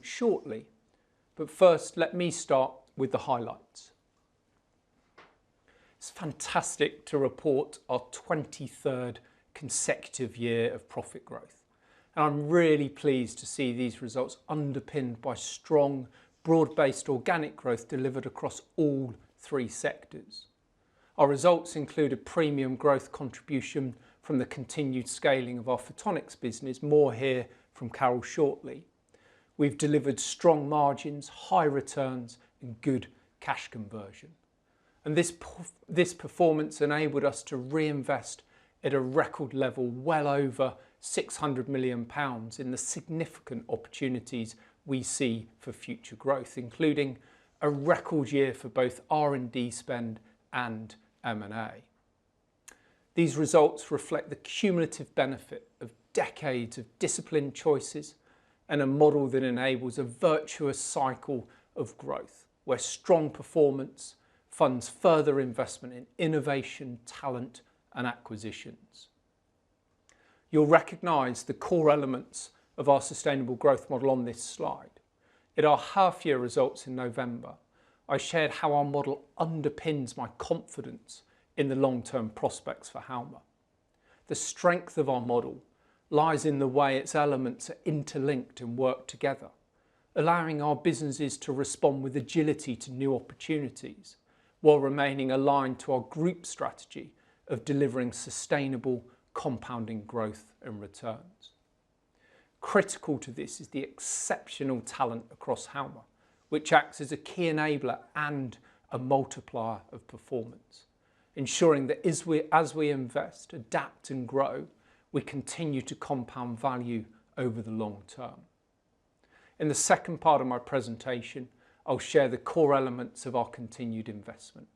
performance shortly, but first let me start with the highlights. It's fantastic to report our 23rd consecutive year of profit growth, and I'm really pleased to see these results underpinned by strong, broad-based organic growth delivered across all three sectors. Our results include a premium growth contribution from the continued scaling of our photonics business, more here from Carole shortly. We've delivered strong margins, high returns and good cash conversion. And this performance enabled us to reinvest at a record level well over £600 million in the significant opportunities we see for future growth, including a record year for both R&D spend and M&A. These results reflect the cumulative benefit of decades of disciplined choices and a model that enables a virtuous cycle of growth, where strong performance funds further investment in innovation, talent and acquisitions. You'll recognise the core elements of our sustainable growth model on this slide. At our half-year results in November, I shared how our model underpins my confidence in the long-term prospects for Halma. The strength of our model lies in the way its elements are interlinked and work together, allowing our businesses to respond with agility to new opportunities, while remaining aligned to our group strategy of delivering sustainable compounding growth and returns. Critical to this is the exceptional talent across Halma, which acts as a key enabler and a multiplier of performance, ensuring that as we invest, adapt and grow, we continue to compound value over the long term. In the second part of my presentation, I'll share the core elements of our continued investment.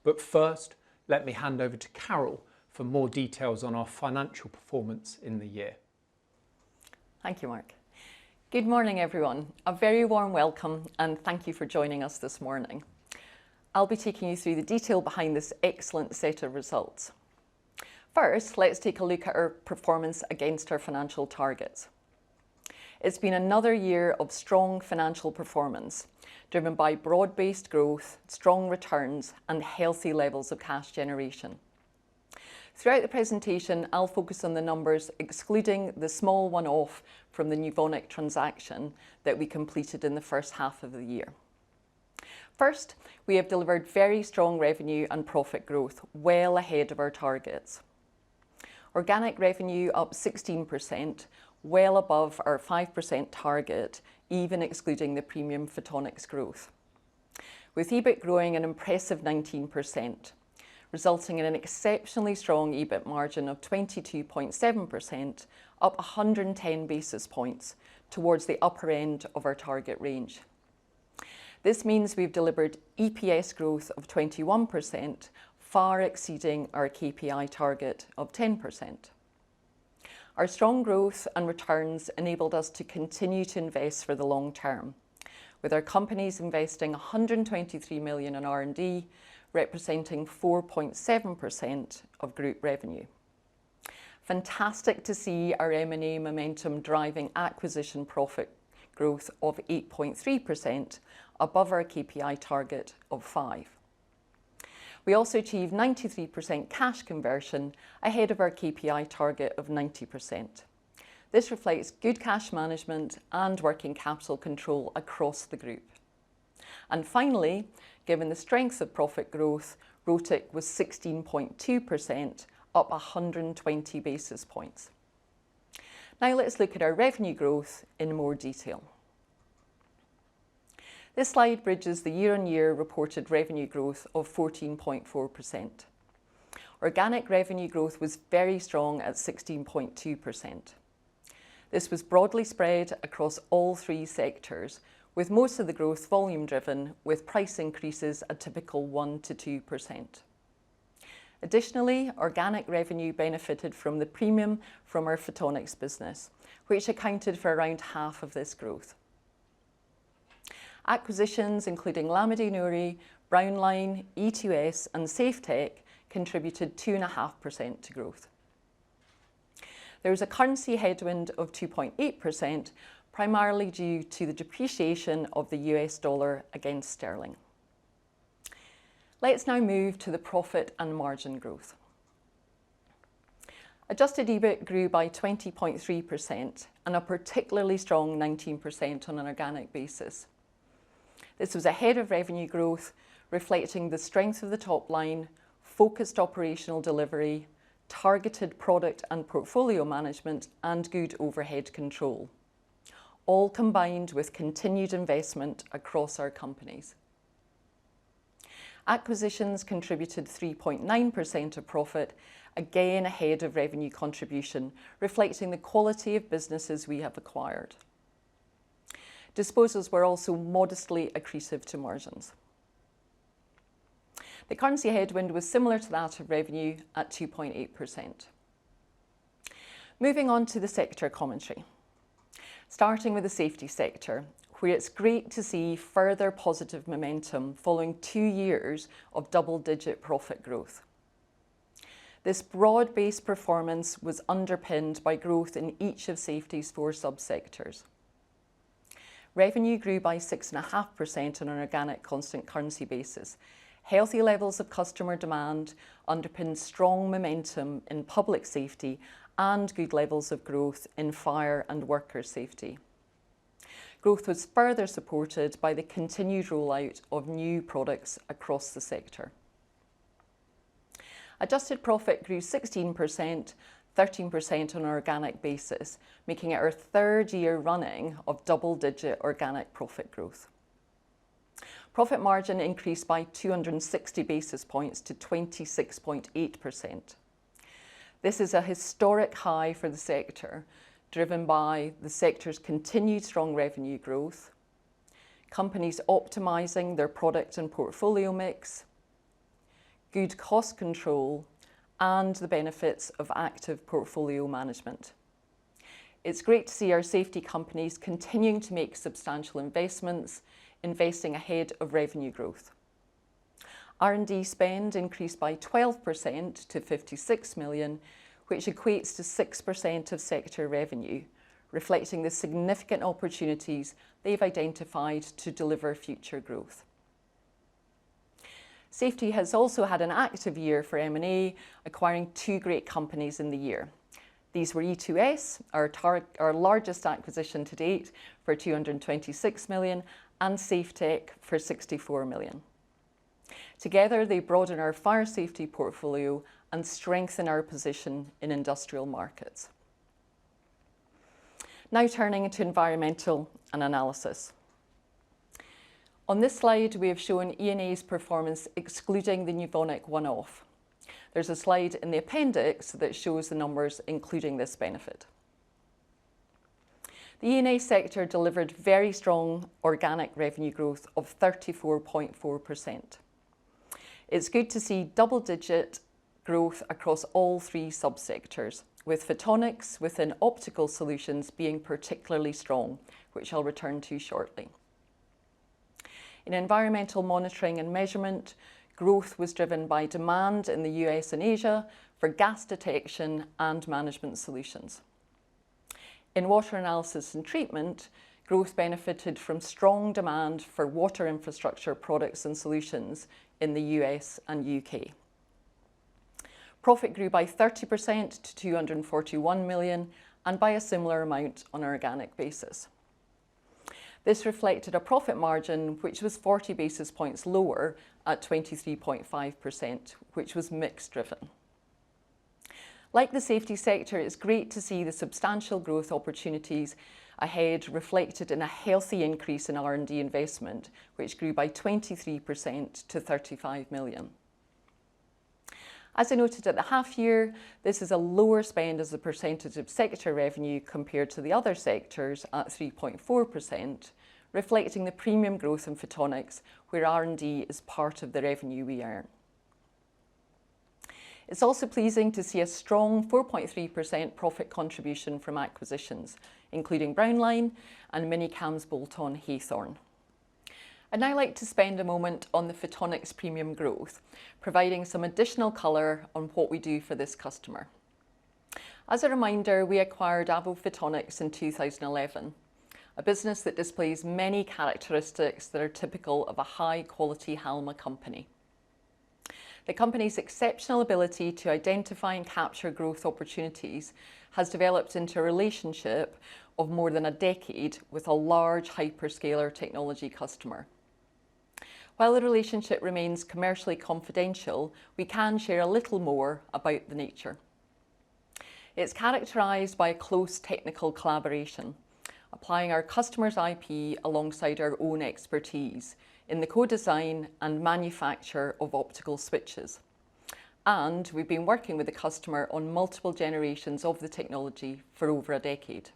But first, let me hand over to Carole for more details on our financial performance in the year. Thank you, Mark. Good morning, everyone. A very warm welcome and thank you for joining us this morning. I'll be taking you through the detail behind this excellent set of results. First, let's take a look at our performance against our financial targets. It's been another year of strong financial performance, driven by broad-based growth, strong returns and healthy levels of cash generation. Throughout the presentation, I'll focus on the numbers excluding the small one-off from the Nuvonic transaction that we completed in the first half of the year. First, we have delivered very strong revenue and profit growth well ahead of our targets. Organic revenue up 16%, well above our 5% target, even excluding the premium photonics growth, with EBIT growing an impressive 19%, resulting in an exceptionally strong EBIT margin of 22.7%, up 110 basis points towards the upper end of our target range. This means we've delivered EPS growth of 21%, far exceeding our KPI target of 10%. Our strong growth and returns enabled us to continue to invest for the long term, with our companies investing 123 million in R&D, representing 4.7% of group revenue. Fantastic to see our M&A momentum driving acquisition profit growth of 8.3%, above our KPI target of 5%. We also achieved 93% cash conversion, ahead of our KPI target of 90%. This reflects good cash management and working capital control across the group. And finally, given the strength of profit growth, ROTIC was 16.2%, up 120 basis points. Now let's look at our revenue growth in more detail. This slide bridges the year-on-year reported revenue growth of 14.4%. Organic revenue growth was very strong at 16.2%. This was broadly spread across all three sectors, with most of the growth volume driven, with price increases a typical 1 to 2%. Additionally, organic revenue benefited from the premium from our photonics business, which accounted for around half of this growth. Acquisitions including Lamidey Noury, Brownline, E2S and SafeTech contributed 2.5% to growth. There was a currency headwind of 2.8%, primarily due to the depreciation of the US dollar against sterling. Let's now move to the profit and margin growth. Adjusted EBIT grew by 20.3% and a particularly strong 19% on an organic basis. This was ahead of revenue growth, reflecting the strength of the top line, focused operational delivery, targeted product and portfolio management, and good overhead control, all combined with continued investment across our companies. Acquisitions contributed 3.9% of profit, again ahead of revenue contribution, reflecting the quality of businesses we have acquired. Disposals were also modestly accretive to margins. The currency headwind was similar to that of revenue at 2.8%. Moving on to the sector commentary. Starting with the safety sector, where it's great to see further positive momentum following 2 years of double-digit profit growth. This broad-based performance was underpinned by growth in each of safety's 4 subsectors. Revenue grew by 6.5% on an organic constant currency basis. Healthy levels of customer demand underpinned strong momentum in public safety and good levels of growth in fire and worker safety. Growth was further supported by the continued rollout of new products across the sector. Adjusted profit grew 16%, 13% on an organic basis, making it our 3rd year running of double-digit organic profit growth. Profit margin increased by 260 basis points to 26.8%. This is a historic high for the sector, driven by the sector's continued strong revenue growth, companies optimising their product and portfolio mix, good cost control, and the benefits of active portfolio management. It's great to see our safety companies continuing to make substantial investments, investing ahead of revenue growth. R&D spend increased by 12% to 56 million, which equates to 6% of sector revenue, reflecting the significant opportunities they've identified to deliver future growth. Safety has also had an active year for M&A, acquiring 2 great companies in the year. These were E2S, our largest acquisition to date, for 226 million, and SafeTech for 64 million. Together, they broaden our fire safety portfolio and strengthen our position in industrial markets. Now turning to environmental and analysis. On this slide, we have shown E&A's performance excluding the Nuvonic one-off. There's a slide in the appendix that shows the numbers including this benefit. The E&A sector delivered very strong organic revenue growth of 34.4%. It's good to see double-digit growth across all 3 subsectors, with photonics within optical solutions being particularly strong, which I'll return to shortly. In environmental monitoring and measurement, growth was driven by demand in the US and Asia for gas detection and management solutions. In water analysis and treatment, growth benefited from strong demand for water infrastructure products and solutions in the US and UK. Profit grew by 30% to 241 million and by a similar amount on an organic basis. This reflected a profit margin which was 40 basis points lower at 23.5%, which was mix driven. Like the safety sector, it's great to see the substantial growth opportunities ahead reflected in a healthy increase in R&D investment, which grew by 23% to 35 million. As I noted at the half year, this is a lower spend as a percentage of sector revenue compared to the other sectors at 3.4%, reflecting the premium growth in photonics, where R&D is part of the revenue we earn. It's also pleasing to see a strong 4.3% profit contribution from acquisitions, including Brownline and Minicam's bolt-on Haythorn. I'd now like to spend a moment on the photonics premium growth, providing some additional colour on what we do for this customer. As a reminder, we acquired Avo Photonics in 2011, a business that displays many characteristics that are typical of a high-quality Halma company. The company's exceptional ability to identify and capture growth opportunities has developed into a relationship of more than a decade with a large hyperscaler technology customer. While the relationship remains commercially confidential, we can share a little more about the nature. It's characterised by a close technical collaboration, applying our customers' IP alongside our own expertise in the co-design and manufacture of optical switches. And we've been working with the customer on multiple generations of the technology for over a decade.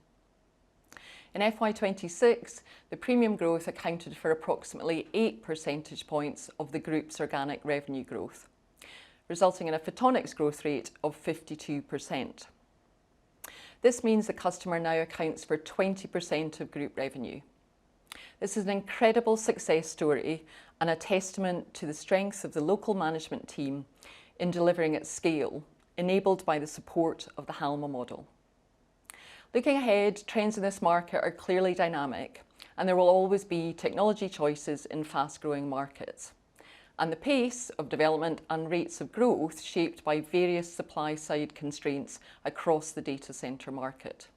In FY26, the premium growth accounted for approximately 8 percentage points of the group's organic revenue growth, resulting in a photonics growth rate of 52%. This means the customer now accounts for 20% of group revenue. This is an incredible success story and a testament to the strength of the local management team in delivering at scale, enabled by the support of the Halma model. Looking ahead, trends in this market are clearly dynamic, and there will always be technology choices in fast-growing markets, and the pace of development and rates of growth shaped by various supply-side constraints across the data centre market.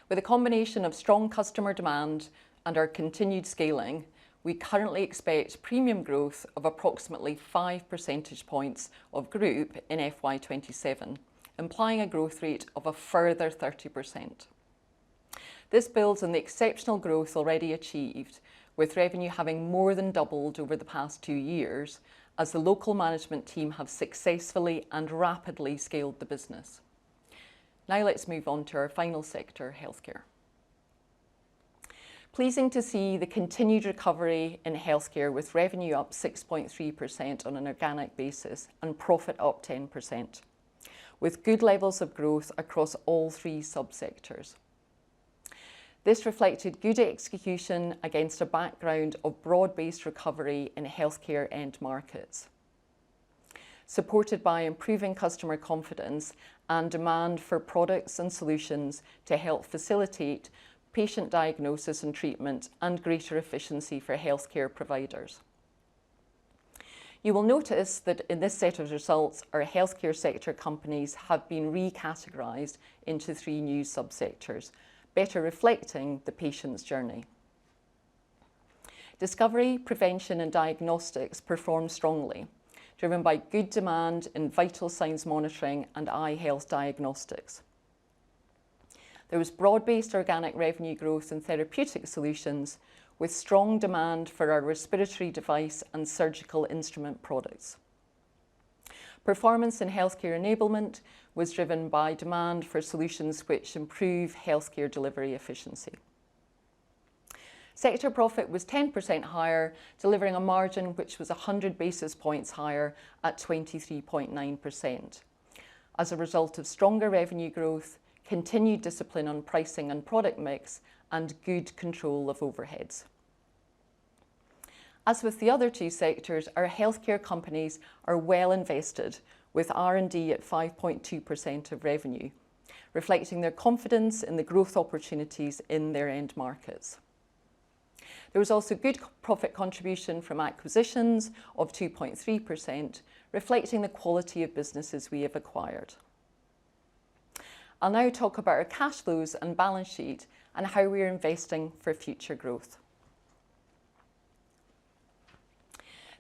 With a combination of strong customer demand and our continued scaling, we currently expect premium growth of approximately 5 percentage points of group in FY27, implying a growth rate of a further 30%. This builds on the exceptional growth already achieved, with revenue having more than doubled over the past 2 years, as the local management team have successfully and rapidly scaled the business. Now let's move on to our final sector, healthcare. Pleasing to see the continued recovery in healthcare, with revenue up 6.3% on an organic basis and profit up 10%, with good levels of growth across all 3 subsectors. This reflected good execution against a background of broad-based recovery in healthcare end markets, supported by improving customer confidence and demand for products and solutions to help facilitate patient diagnosis and treatment and greater efficiency for healthcare providers. You will notice that in this set of results, our healthcare sector companies have been recategorised into 3 new subsectors, better reflecting the patient's journey. Discovery, prevention and diagnostics performed strongly, driven by good demand in vital signs monitoring and eye health diagnostics. There was broad-based organic revenue growth in therapeutic solutions, with strong demand for our respiratory device and surgical instrument products. Performance in healthcare enablement was driven by demand for solutions which improve healthcare delivery efficiency. Sector profit was 10% higher, delivering a margin which was 100 basis points higher at 23.9%, as a result of stronger revenue growth, continued discipline on pricing and product mix, and good control of overheads. As with the other 2 sectors, our healthcare companies are well invested, with R&D at 5.2% of revenue, reflecting their confidence in the growth opportunities in their end markets. There was also good profit contribution from acquisitions of 2.3%, reflecting the quality of businesses we have acquired. I'll now talk about our cash flows and balance sheet and how we are investing for future growth.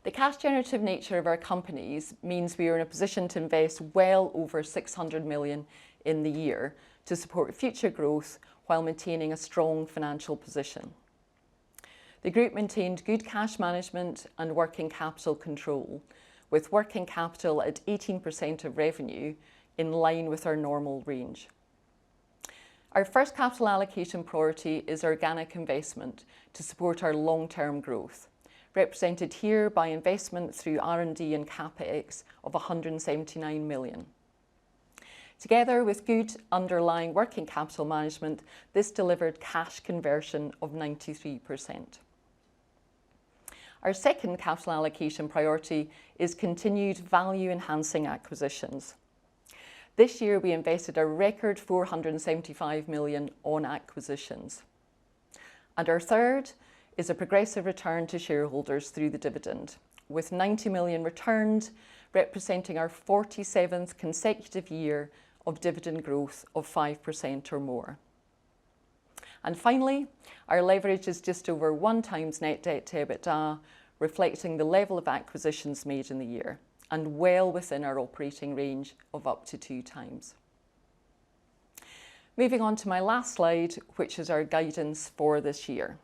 The cash generative nature of our companies means we are in a position to invest well over 600 million in the year to support future growth while maintaining a strong financial position. The group maintained good cash management and working capital control, with working capital at 18% of revenue, in line with our normal range. Our first capital allocation priority is organic investment to support our long-term growth, represented here by investment through R&D and CapEx of 179 million. Together with good underlying working capital management, this delivered cash conversion of 93%. Our second capital allocation priority is continued value-enhancing acquisitions. This year we invested a record 475 million on acquisitions. And our third is a progressive return to shareholders through the dividend, with 90 million returned, representing our 47th consecutive year of dividend growth of 5% or more. And finally, our leverage is just over 1x net debt to EBITDA, reflecting the level of acquisitions made in the year, and well within our operating range of up to 2x. Moving on to my last slide, which is our guidance for this year.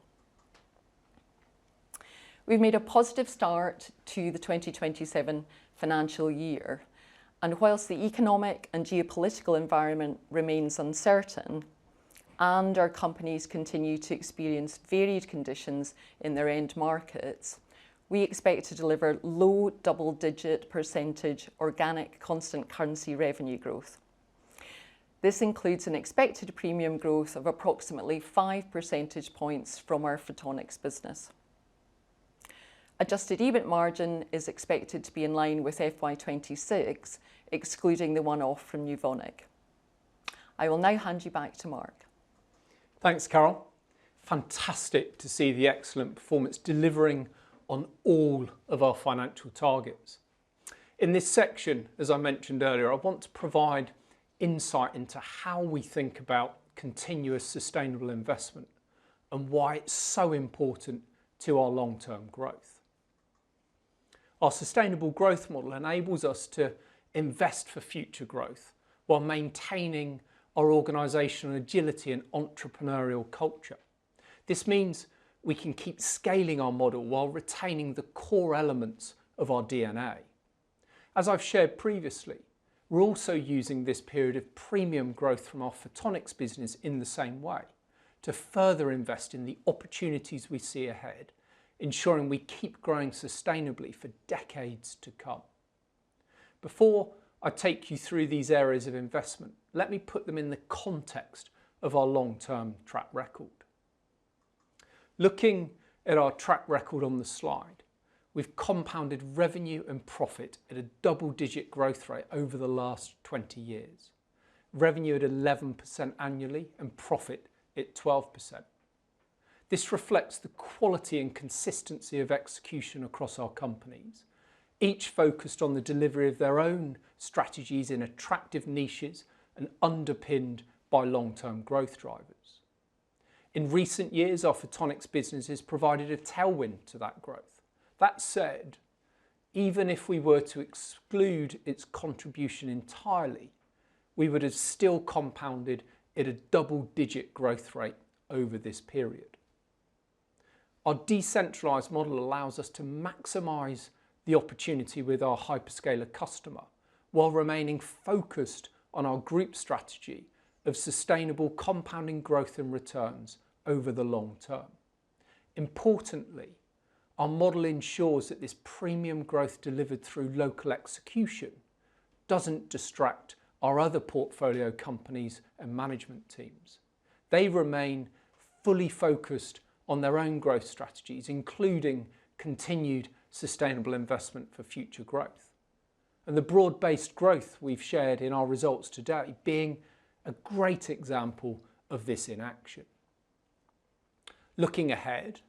We've made a positive start to the 2027 financial year, and whilst the economic and geopolitical environment remains uncertain, and our companies continue to experience varied conditions in their end markets, we expect to deliver low double-digit % organic constant currency revenue growth. This includes an expected premium growth of approximately 5 percentage points from our photonics business. Adjusted EBIT margin is expected to be in line with FY26, excluding the one-off from Nuvonic. I will now hand you back to Marc. Thanks, Carole. Fantastic to see the excellent performance delivering on all of our financial targets. In this section, as I mentioned earlier, I want to provide insight into how we think about continuous sustainable investment and why it's so important to our long-term growth. Our sustainable growth model enables us to invest for future growth while maintaining our organisational agility and entrepreneurial culture. This means we can keep scaling our model while retaining the core elements of our DNA. As I've shared previously, we're also using this period of premium growth from our photonics business in the same way to further invest in the opportunities we see ahead, ensuring we keep growing sustainably for decades to come. Before I take you through these areas of investment, let me put them in the context of our long-term track record. Looking at our track record on the slide, we've compounded revenue and profit at a double-digit growth rate over the last 20 years. Revenue at 11% annually and profit at 12%. This reflects the quality and consistency of execution across our companies, each focused on the delivery of their own strategies in attractive niches and underpinned by long-term growth drivers. In recent years, our photonics business has provided a tailwind to that growth. That said, even if we were to exclude its contribution entirely, we would have still compounded at a double-digit growth rate over this period. Our decentralised model allows us to maximise the opportunity with our hyperscaler customer while remaining focused on our group strategy of sustainable compounding growth and returns over the long term. Importantly, our model ensures that this premium growth delivered through local execution doesn't distract our other portfolio companies and management teams. They remain fully focused on their own growth strategies, including continued sustainable investment for future growth. And the broad-based growth we've shared in our results today being a great example of this in action. Looking ahead,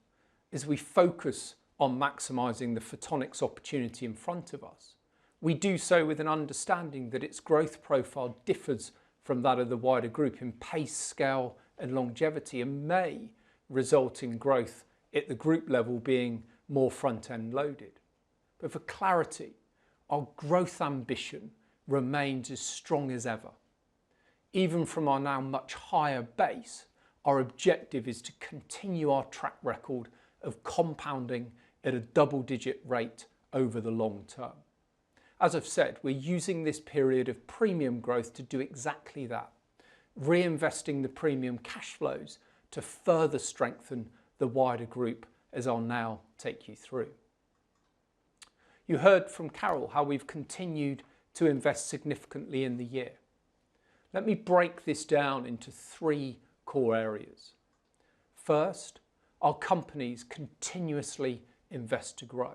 as we focus on maximising the photonics opportunity in front of us, we do so with an understanding that its growth profile differs from that of the wider group in pace, scale and longevity, and may result in growth at the group level being more front-end loaded. But for clarity, our growth ambition remains as strong as ever. Even from our now much higher base, our objective is to continue our track record of compounding at a double-digit rate over the long term. As I've said, we're using this period of premium growth to do exactly that, reinvesting the premium cash flows to further strengthen the wider group, as I'll now take you through. You heard from Carole how we've continued to invest significantly in the year. Let me break this down into 3 core areas. First, our companies continuously invest to grow.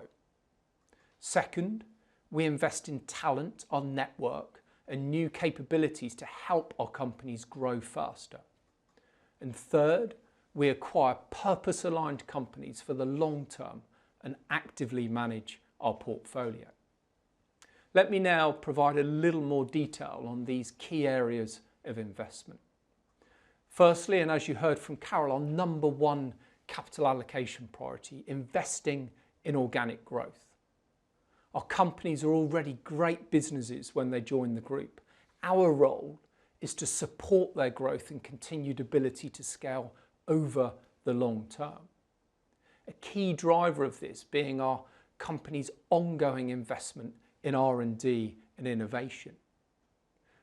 Second, we invest in talent, our network, and new capabilities to help our companies grow faster. And third, we acquire purpose-aligned companies for the long term and actively manage our portfolio. Let me now provide a little more detail on these key areas of investment. Firstly, and as you heard from Carole, our number one capital allocation priority, investing in organic growth. Our companies are already great businesses when they join the group. Our role is to support their growth and continued ability to scale over the long term. A key driver of this being our company's ongoing investment in R&D and innovation.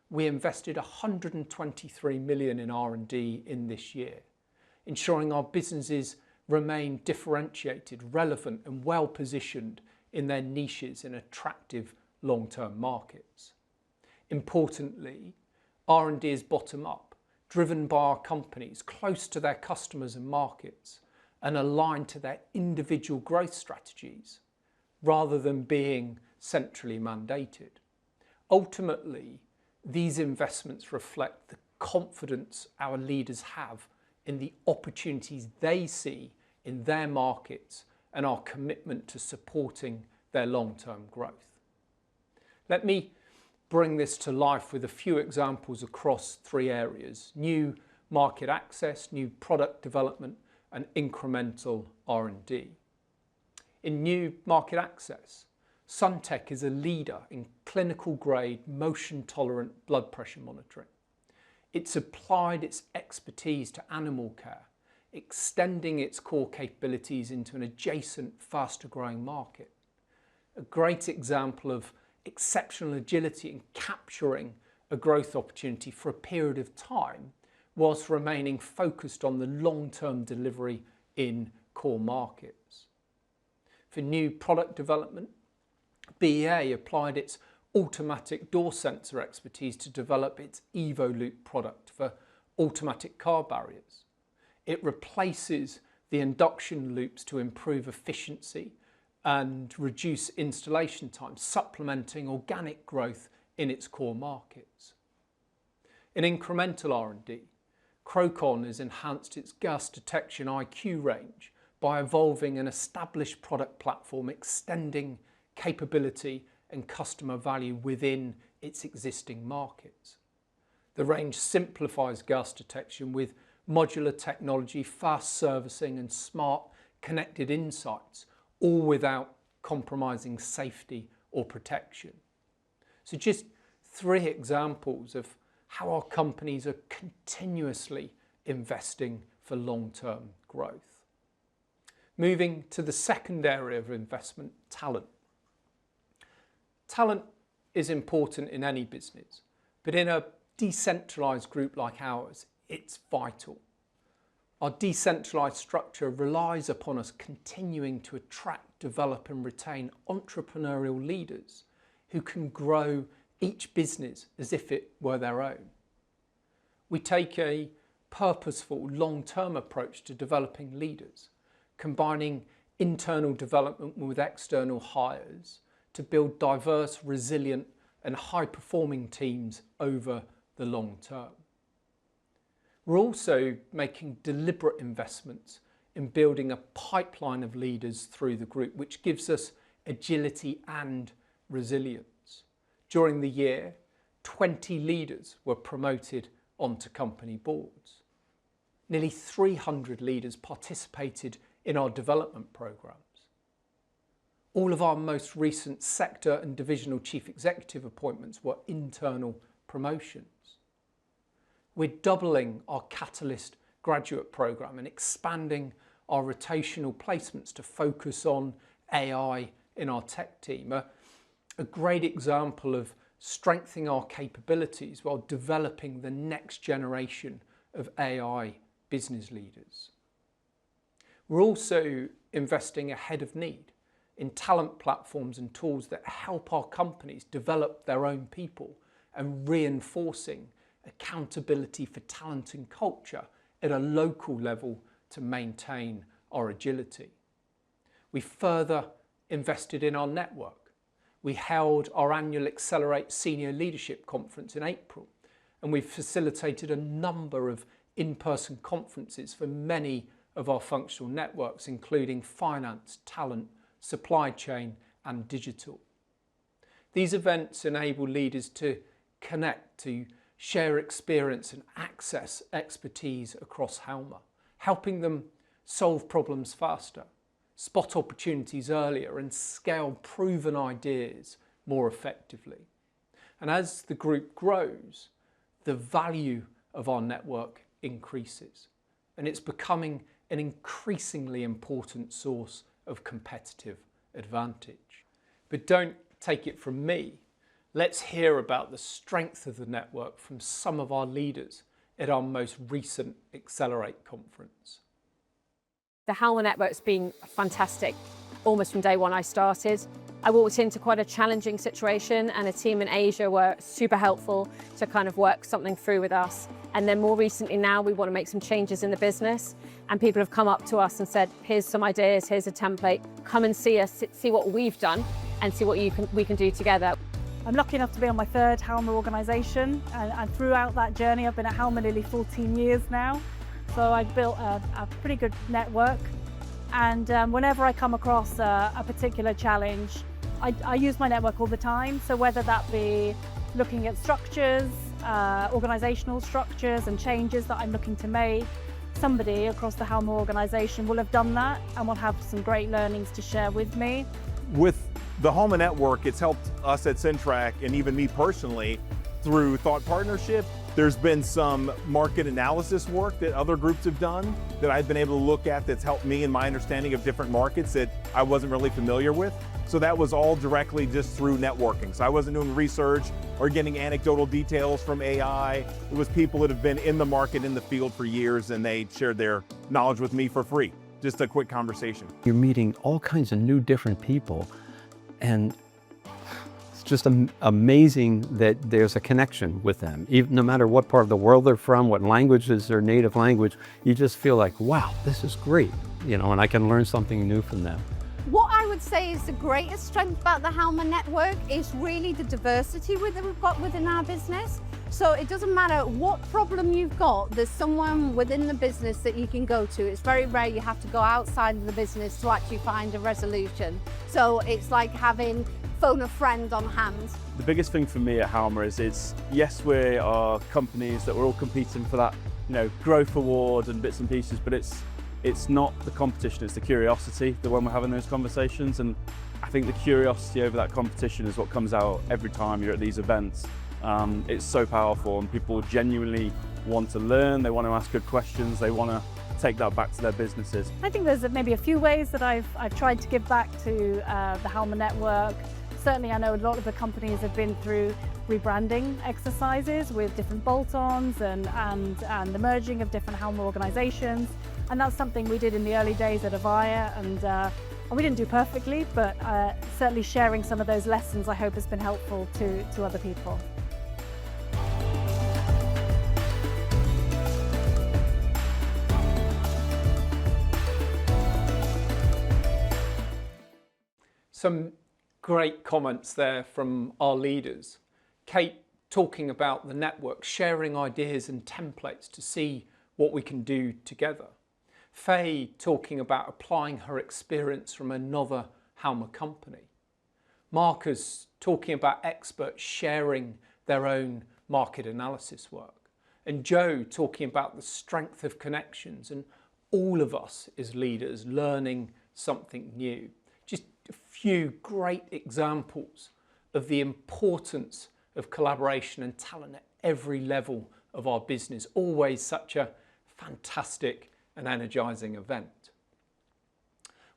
We invested 123 million in R&D in this year, ensuring our businesses remain differentiated, relevant and well positioned in their niches in attractive long-term markets. Importantly, R&D is bottom up, driven by our companies close to their customers and markets and aligned to their individual growth strategies rather than being centrally mandated. Ultimately, these investments reflect the confidence our leaders have in the opportunities they see in their markets and our commitment to supporting their long-term growth. Let me bring this to life with a few examples across three areas: new market access, new product development, and incremental R&D. In new market access, Suntech is a leader in clinical grade motion tolerant blood pressure monitoring. It's applied its expertise to animal care, extending its core capabilities into an adjacent, faster growing market. A great example of exceptional agility in capturing a growth opportunity for a period of time whilst remaining focused on the long-term delivery in core markets. For new product development, BEA applied its automatic door sensor expertise to develop its EvoLoop product for automatic car barriers. It replaces the induction loops to improve efficiency and reduce installation time, supplementing organic growth in its core markets. In incremental R&D, Crocon has enhanced its gas detection IQ range by evolving an established product platform, extending capability and customer value within its existing markets. The range simplifies gas detection with modular technology, fast servicing and smart connected insights, all without compromising safety or protection. So just three examples of how our companies are continuously investing for long-term growth. Moving to the second area of investment, talent. Talent is important in any business, but in a decentralised group like ours, it's vital. Our decentralised structure relies upon us continuing to attract, develop and retain entrepreneurial leaders who can grow each business as if it were their own. We take a purposeful, long-term approach to developing leaders, combining internal development with external hires to build diverse, resilient and high-performing teams over the long term. We're also making deliberate investments in building a pipeline of leaders through the group, which gives us agility and resilience. During the year, 20 leaders were promoted onto company boards. Nearly 300 leaders participated in our development programs. All of our most recent sector and divisional chief executive appointments were internal promotions. We're doubling our Catalyst graduate programme and expanding our rotational placements to focus on AI in our tech team. A great example of strengthening our capabilities while developing the next generation of AI business leaders. We're also investing ahead of need in talent platforms and tools that help our companies develop their own people and reinforcing accountability for talent and culture at a local level to maintain our agility. We further invested in our network. We held our annual Accelerate Senior Leadership Conference in April, and we've facilitated a number of in-person conferences for many of our functional networks, including finance, talent, supply chain and digital. These events enable leaders to connect, to share experience and access expertise across Halma, helping them solve problems faster, spot opportunities earlier and scale proven ideas more effectively. And as the group grows, the value of our network increases and it's becoming an increasingly important source of competitive advantage. But don't take it from me. Let's hear about the strength of the network from some of our leaders at our most recent Accelerate conference. The Halma network's been fantastic almost from day one I started. I walked into quite a challenging situation and a team in Asia were super helpful to kind of work something through with us. And then more recently now we want to make some changes in the business and people have come up to us and said, here's some ideas, here's a template, come and see us, see what we've done and see what we can do together. I'm lucky enough to be on my third Halma organisation and throughout that journey I've been at Halma nearly 14 years now. So I've built a pretty good network and whenever I come across a particular challenge, I use my network all the time. So whether that be looking at structures, organisational structures and changes that I'm looking to make, somebody across the Halma organisation will have done that and will have some great learnings to share with me. With the Halma network, it's helped us at Centrac and even me personally through thought partnership. There's been some market analysis work that other groups have done that I've been able to look at that's helped me in my understanding of different markets that I wasn't really familiar with. So that was all directly just through networking. So I wasn't doing research or getting anecdotal details from AI. It was people that have been in the market, in the field for years, and they shared their knowledge with me for free. Just a quick conversation. You're meeting all kinds of new different people, and it's just amazing that there's a connection with them. Even no matter what part of the world they're from, what language is their native language, you just feel like, wow, this is great, you know, and I can learn something new from them. What I would say is the greatest strength about the Halma network is really the diversity that we've got within our business. So it doesn't matter what problem you've got, there's someone within the business that you can go to. It's very rare you have to go outside of the business to actually find a resolution. So it's like having phone a friend on hand. The biggest thing for me at Halma is yes, we are companies that we're all competing for that, growth award and bits and pieces, but it's not the competition, it's the curiosity that when we're having those conversations. And I think the curiosity over that competition is what comes out every time you're at these events. It's so powerful and people genuinely want to learn, they want to ask good questions, they want to take that back to their businesses. I think there's maybe a few ways that I've tried to give back to the Halma network. Certainly I know a lot of the companies have been through rebranding exercises with different bolt-ons and the merging of different Halma organisations. And that's something we did in the early days at Avaya and we didn't do perfectly, but certainly sharing some of those lessons I hope has been helpful to other people. Some great comments there from our leaders. Kate talking about the network, sharing ideas and templates to see what we can do together. Faye talking about applying her experience from another Halma company. Marcus talking about experts sharing their own market analysis work. And Joe talking about the strength of connections and all of us as leaders learning something new. Just a few great examples of the importance of collaboration and talent at every level of our business. Always such a fantastic and energising event.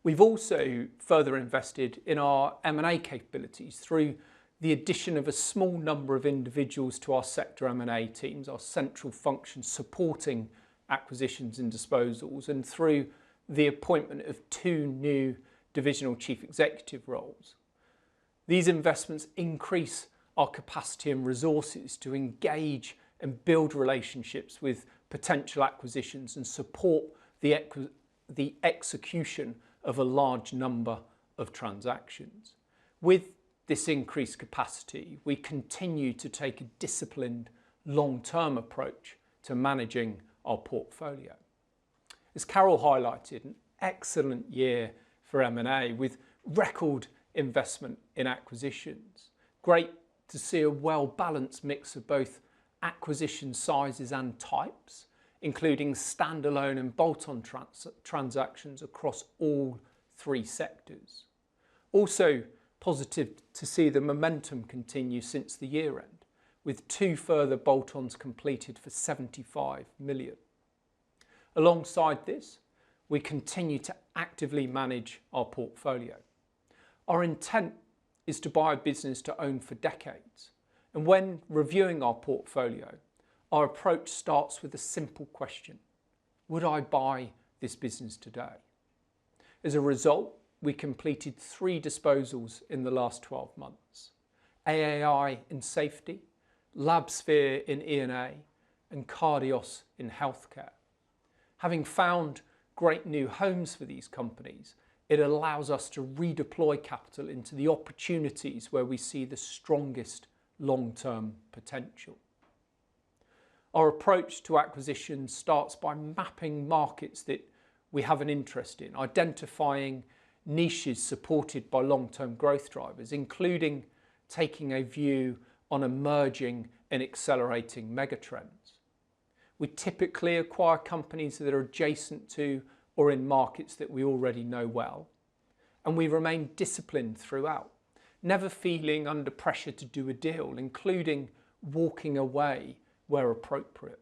We've also further invested in our M&A capabilities through the addition of a small number of individuals to our sector M&A teams, our central function supporting acquisitions and disposals, and through the appointment of 2 new divisional chief executive roles. These investments increase our capacity and resources to engage and build relationships with potential acquisitions and support the execution of a large number of transactions. With this increased capacity, we continue to take a disciplined long-term approach to managing our portfolio. As Carole highlighted, an excellent year for M&A with record investment in acquisitions. Great to see a well-balanced mix of both acquisition sizes and types, including standalone and bolt-on transactions across all three sectors. Also positive to see the momentum continue since the year end, with 2 further bolt-ons completed for 75 million. Alongside this, we continue to actively manage our portfolio. Our intent is to buy a business to own for decades, and when reviewing our portfolio, our approach starts with a simple question: would I buy this business today? As a result, we completed 3 disposals in the last 12 months. AAI in safety, Labsphere in E&A, and Cardios in healthcare. Having found great new homes for these companies, it allows us to redeploy capital into the opportunities where we see the strongest long-term potential. Our approach to acquisition starts by mapping markets that we have an interest in, identifying niches supported by long-term growth drivers, including taking a view on emerging and accelerating megatrends. We typically acquire companies that are adjacent to or in markets that we already know well, and we remain disciplined throughout, never feeling under pressure to do a deal, including walking away where appropriate.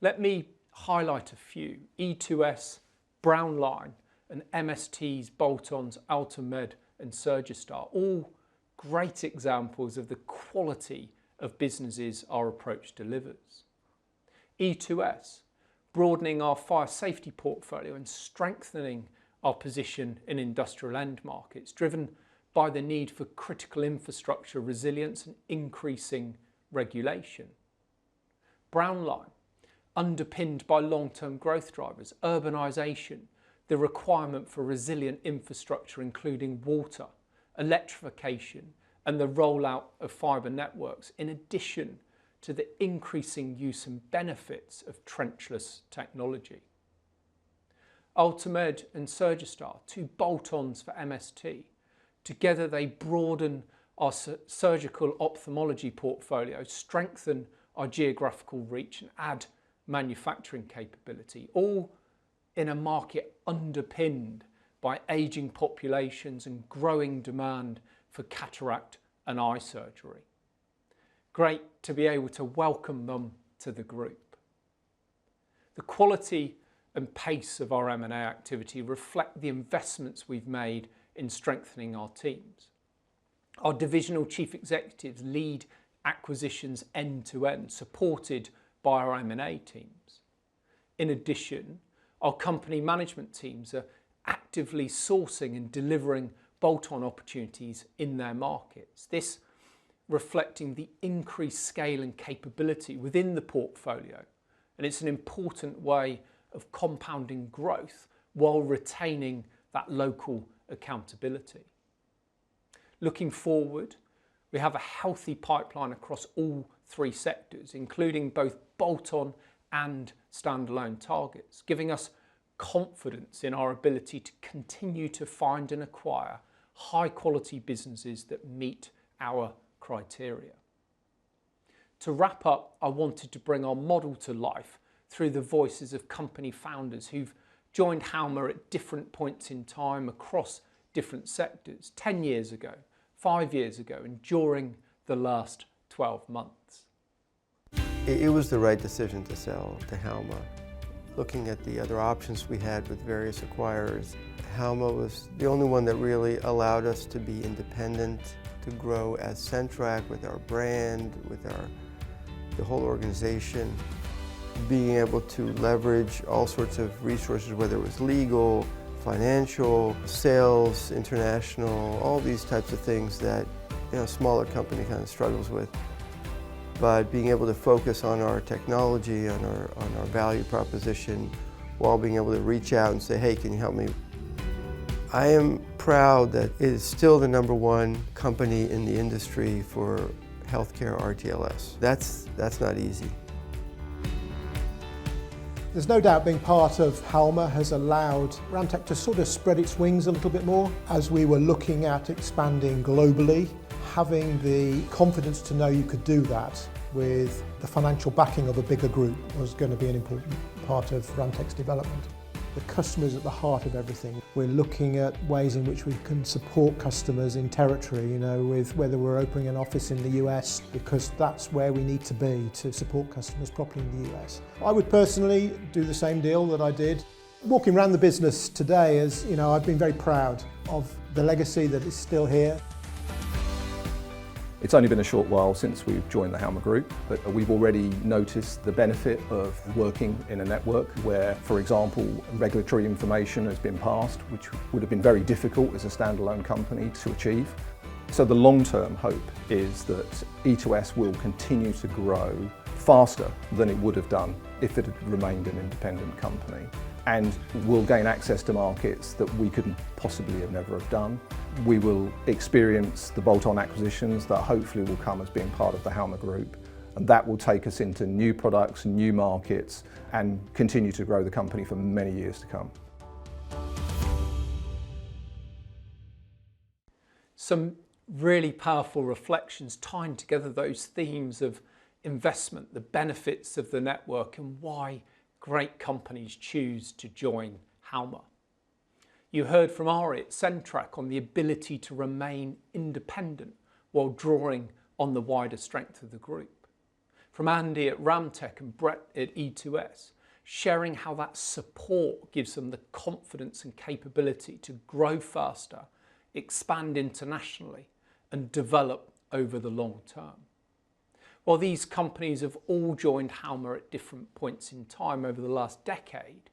Let me highlight a few: E2S, Brownline, and MST's bolt-ons Altamed and Surgistar, all great examples of the quality of businesses our approach delivers. E2S, broadening our fire safety portfolio and strengthening our position in industrial end markets, driven by the need for critical infrastructure resilience and increasing regulation. Brownline, underpinned by long-term growth drivers, urbanisation, the requirement for resilient infrastructure including water, electrification, and the rollout of fibre networks, in addition to the increasing use and benefits of trenchless technology. Altamed and Surgistar, 2 bolt-ons for MST. Together they broaden our surgical ophthalmology portfolio, strengthen our geographical reach and add manufacturing capability, all in a market underpinned by ageing populations and growing demand for cataract and eye surgery. Great to be able to welcome them to the group. The quality and pace of our M&A activity reflect the investments we've made in strengthening our teams. Our divisional chief executives lead acquisitions end to end, supported by our M&A teams. In addition, our company management teams are actively sourcing and delivering bolt-on opportunities in their markets. This reflecting the increased scale and capability within the portfolio, and it's an important way of compounding growth while retaining that local accountability. Looking forward, we have a healthy pipeline across all 3 sectors, including both bolt-on and standalone targets, giving us confidence in our ability to continue to find and acquire high-quality businesses that meet our criteria. To wrap up, I wanted to bring our model to life through the voices of company founders who've joined Halma at different points in time across different sectors, 10 years ago, 5 years ago, and during the last 12 months. It was the right decision to sell to Halma. Looking at the other options we had with various acquirers, Halma was the only one that really allowed us to be independent, to grow as Centrac with our brand, with the whole organization, being able to leverage all sorts of resources, whether it was legal, financial, sales, international, all these types of things that a smaller company kind of struggles with. But being able to focus on our technology, on our value proposition, while being able to reach out and say, hey, can you help me? I am proud that it is still the #1 company in the industry for healthcare RTLS. That's not easy. There's no doubt being part of Halma has allowed Ramtech to sort of spread its wings a little bit more as we were looking at expanding globally. Having the confidence to know you could do that with the financial backing of a bigger group was going to be an important part of Ramtech's development. The customer is at the heart of everything. We're looking at ways in which we can support customers in territory, with whether we're opening an office in the US, because that's where we need to be to support customers properly in the US. I would personally do the same deal that I did. Walking around the business today, I've been very proud of the legacy that is still here. It's only been a short while since we've joined the Halma Group, but we've already noticed the benefit of working in a network where, for example, regulatory information has been passed, which would have been very difficult as a standalone company to achieve. So the long-term hope is that E2S will continue to grow faster than it would have done if it had remained an independent company, and will gain access to markets that we couldn't possibly have never have done. We will experience the bolt-on acquisitions that hopefully will come as being part of the Halma Group, and that will take us into new products, new markets, and continue to grow the company for many years to come. Some really powerful reflections tying together those themes of investment, the benefits of the network, and why great companies choose to join Halma. You heard from Ari at Centrac on the ability to remain independent while drawing on the wider strength of the group. From Andy at Ramtech and Brett at E2S, sharing how that support gives them the confidence and capability to grow faster, expand internationally, and develop over the long term. While these companies have all joined Halma at different points in time over the last decade,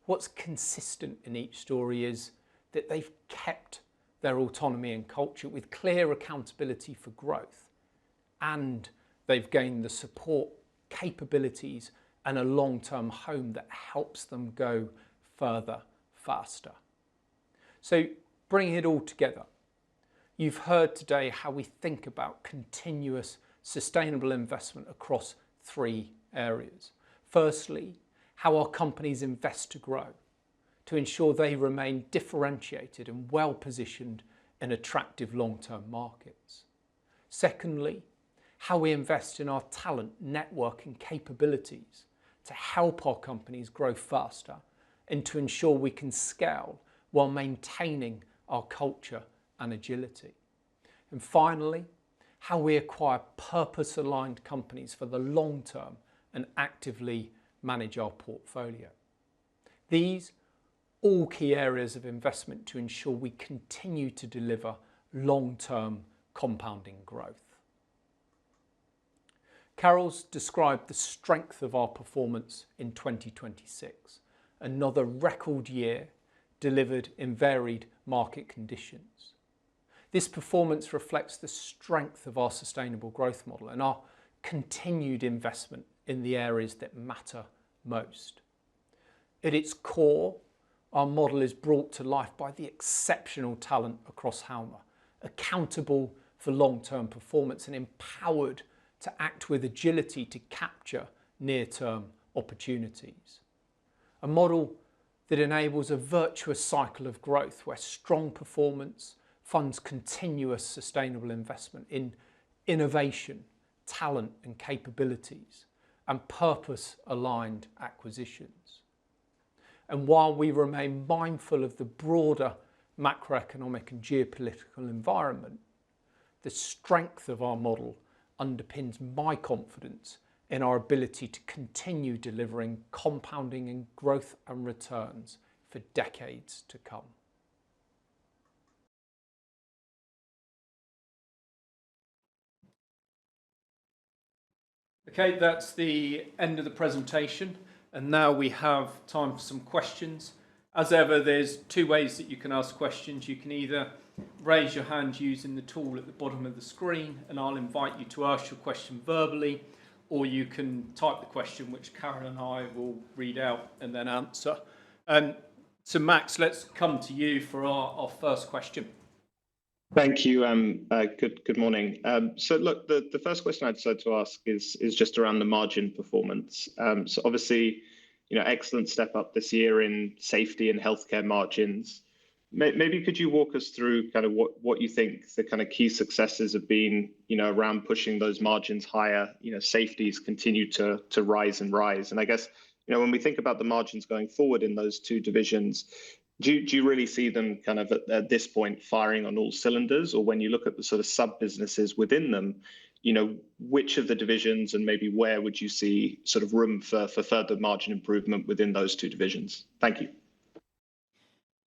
what's consistent in each story is that they've kept their autonomy and culture with clear accountability for growth, and they've gained the support, capabilities, and a long-term home that helps them go further, faster. So bringing it all together, you've heard today how we think about continuous sustainable investment across three areas. Firstly, how our companies invest to grow, to ensure they remain differentiated and well positioned in attractive long-term markets. Secondly, how we invest in our talent, network and capabilities to help our companies grow faster and to ensure we can scale while maintaining our culture and agility. And finally, how we acquire purpose-aligned companies for the long term and actively manage our portfolio. These all key areas of investment to ensure we continue to deliver long-term compounding growth. Carole's described the strength of our performance in 2026, another record year delivered in varied market conditions. This performance reflects the strength of our sustainable growth model and our continued investment in the areas that matter most. At its core, our model is brought to life by the exceptional talent across Halma, accountable for long-term performance and empowered to act with agility to capture near-term opportunities. A model that enables a virtuous cycle of growth where strong performance funds continuous sustainable investment in innovation, talent and capabilities, and purpose-aligned acquisitions. And while we remain mindful of the broader macroeconomic and geopolitical environment, the strength of our model underpins my confidence in our ability to continue delivering compounding in growth and returns for decades to come. Okay, that's the end of the presentation, and now we have time for some questions. As ever, there's two ways that you can ask questions. You can either raise your hand using the tool at the bottom of the screen, and I'll invite you to ask your question verbally, or you can type the question, which Carole and I will read out and then answer. So Max, let's come to you for our first question. Thank you. Good morning. So look, the first question I'd like to ask is just around the margin performance. So obviously, excellent step up this year in safety and healthcare margins. Maybe could you walk us through kind of what you think the kind of key successes have been, around pushing those margins higher? Safety's continued to rise and rise. And I guess, when we think about the margins going forward in those two divisions, do you really see them kind of at this point firing on all cylinders? Or when you look at the sort of sub businesses within them, which of the divisions and maybe where would you see sort of room for further margin improvement within those two divisions? Thank you.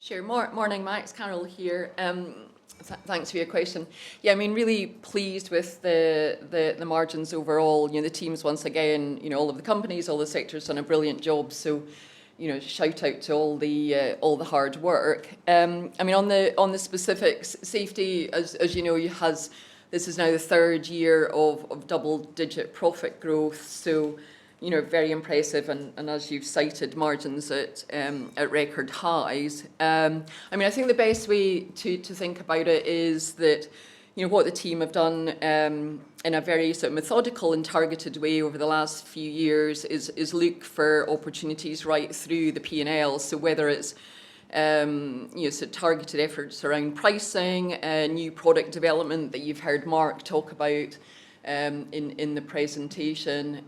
Sure. Morning, Max. Carole here. Thanks for your question. Yeah, I mean, really pleased with the margins overall. The teams once again, all of the companies, all the sectors done a brilliant job. So, shout out to all the hard work. I mean, on the specifics, safety, as you know, this is now the third year of double-digit profit growth. So, very impressive, and as you've cited, margins at record highs. I mean, I think the best way to think about it is that, what the team have done in a very sort of methodical and targeted way over the last few years is look for opportunities right through the P&L. So whether it's so targeted efforts around pricing, new product development that you've heard Marc talk about in the presentation,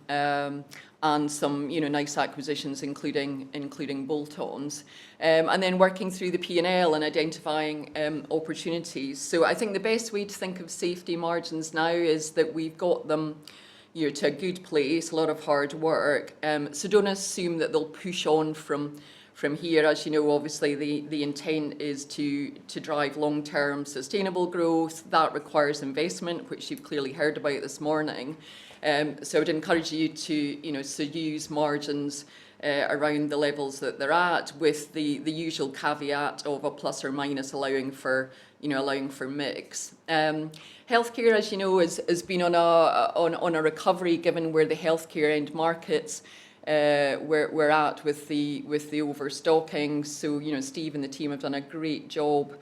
and some nice acquisitions, including bolt-ons, and then working through the P&L and identifying opportunities. So I think the best way to think of safety margins now is that we've got them to a good place, a lot of hard work. So don't assume that they'll push on from here. As you know, obviously the intent is to drive long-term sustainable growth. That requires investment, which you've clearly heard about this morning. So I would encourage you to use margins around the levels that they're at, with the usual caveat of a plus or minus allowing for mix. Healthcare, as you know, has been on a recovery, given where the healthcare end markets we're at with the overstocking. So Steve and the team have done a great job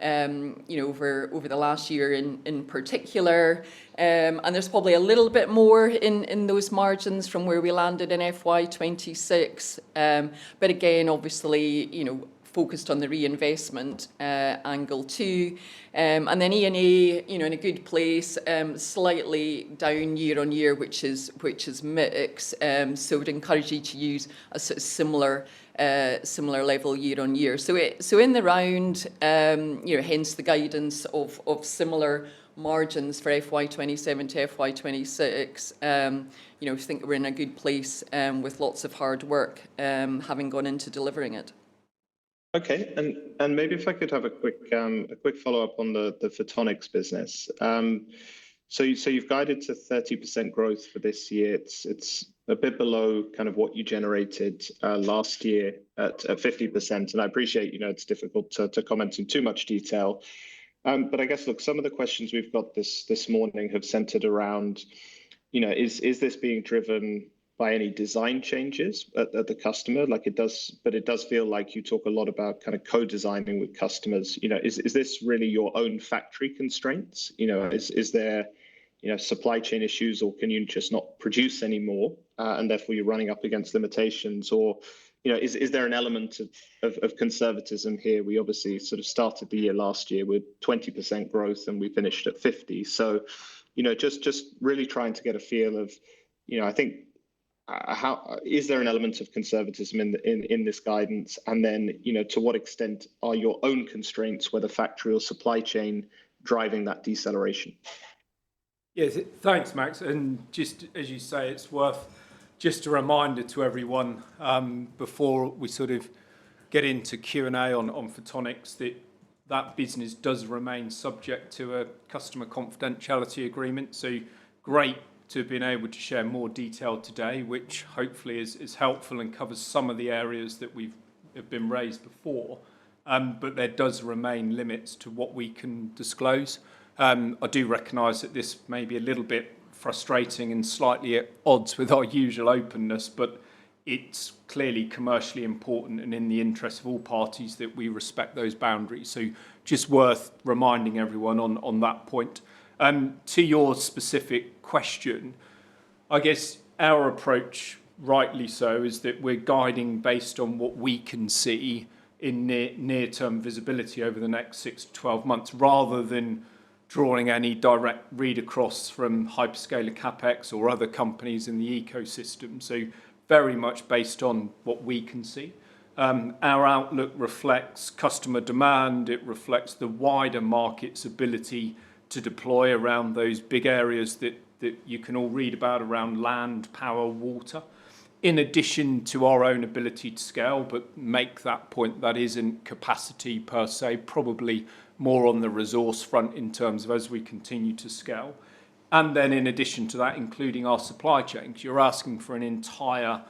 over the last year in particular, and there's probably a little bit more in those margins from where we landed in FY26, but again, obviously focused on the reinvestment angle too, and then E&A in a good place, slightly down year on year, which is mix. So would encourage you to use a sort of similar level year on year. So in the round, hence the guidance of similar margins for FY27 to FY26. I think we're in a good place with lots of hard work having gone into delivering it. Okay, and maybe if I could have a quick follow up on the photonics business. So you've guided to 30% growth for this year. It's a bit below kind of what you generated last year at 50%. And I appreciate it's difficult to comment in too much detail. But I guess, look, some of the questions we've got this morning have centered around, is this being driven by any design changes at the customer? Like it does, but it does feel like you talk a lot about kind of co-designing with customers. Is this really your own factory constraints? Is there supply chain issues, or can you just not produce anymore, and therefore you're running up against limitations? Or is there an element of conservatism here? We obviously sort of started the year last year with 20% growth and we finished at 50. So just really trying to get a feel of I think how is there an element of conservatism in this guidance, and then to what extent are your own constraints, whether factory or supply chain, driving that deceleration? Yes, thanks, Max. And just as you say, it's worth just a reminder to everyone before we sort of get into Q&A on photonics that business does remain subject to a customer confidentiality agreement. So great to have been able to share more detail today, which hopefully is helpful and covers some of the areas that have been raised before. But there does remain limits to what we can disclose. I do recognise that this may be a little bit frustrating and slightly at odds with our usual openness, but it's clearly commercially important and in the interest of all parties that we respect those boundaries. So just worth reminding everyone on that point. To your specific question, I guess our approach rightly so, is that we're guiding based on what we can see in near-term visibility over the next 6 to 12 months, rather than drawing any direct read across from hyperscaler CapEx or other companies in the ecosystem. So very much based on what we can see. Our outlook reflects customer demand. It reflects the wider market's ability to deploy around those big areas that you can all read about around land, power, water, in addition to our own ability to scale, but make that point, that isn't capacity per se, probably more on the resource front in terms of as we continue to scale. And then in addition to that, including our supply chains, you're asking for an entire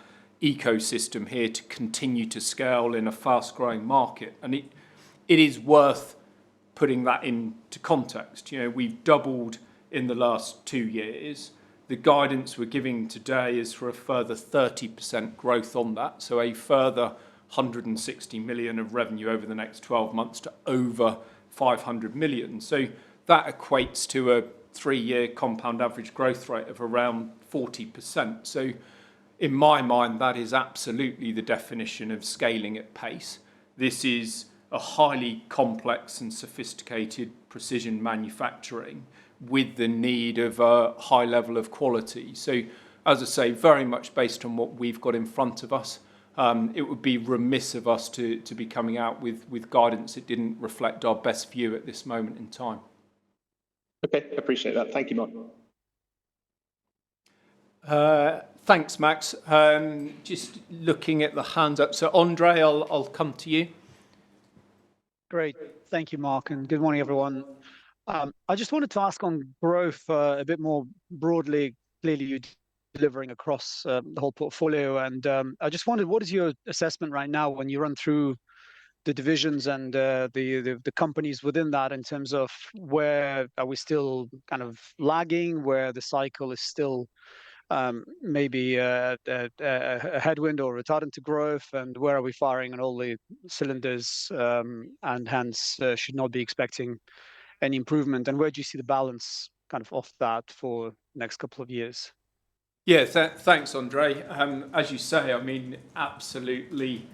ecosystem here to continue to scale in a fast-growing market. And it is worth putting that into context. You know, we've doubled in the last 2 years. The guidance we're giving today is for a further 30% growth on that, so a further 160 million of revenue over the next 12 months to over 500 million. So that equates to a 3-year compound average growth rate of around 40%. So in my mind, that is absolutely the definition of scaling at pace. This is a highly complex and sophisticated precision manufacturing with the need of a high level of quality. So, as I say, very much based on what we've got in front of us. It would be remiss of us to be coming out with guidance that didn't reflect our best view at this moment in time. Okay, appreciate that. Thank you, Mark. Thanks, Max. Just looking at the hands up. So, Andre, I'll come to you. Great. Thank you, Mark, and good morning, everyone. I just wanted to ask on growth a bit more broadly. Clearly, you're delivering across the whole portfolio, and I just wondered, what is your assessment right now when you run through the divisions and the companies within that, in terms of where are we still kind of lagging, where the cycle is still maybe a headwind or retardant to growth, and where are we firing on all the cylinders, and hence should not be expecting any improvement, and where do you see the balance kind of off that for the next couple of years? Yeah, thanks, Andre. As you say, I mean, absolutely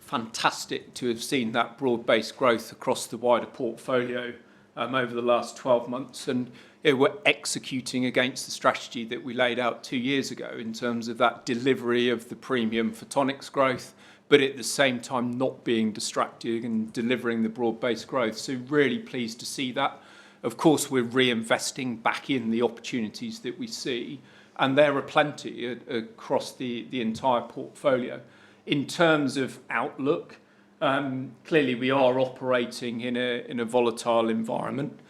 fantastic to have seen that broad-based growth across the wider portfolio over the last 12 months. And we're executing against the strategy that we laid out 2 years ago in terms of that delivery of the premium photonics growth, but at the same time not being distracted and delivering the broad-based growth. So really pleased to see that. Of course, we're reinvesting back in the opportunities that we see, and there are plenty across the entire portfolio. In terms of outlook, clearly we are operating in a volatile environment.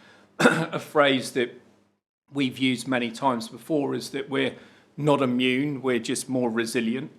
A phrase that we've used many times before is that we're not immune, we're just more resilient.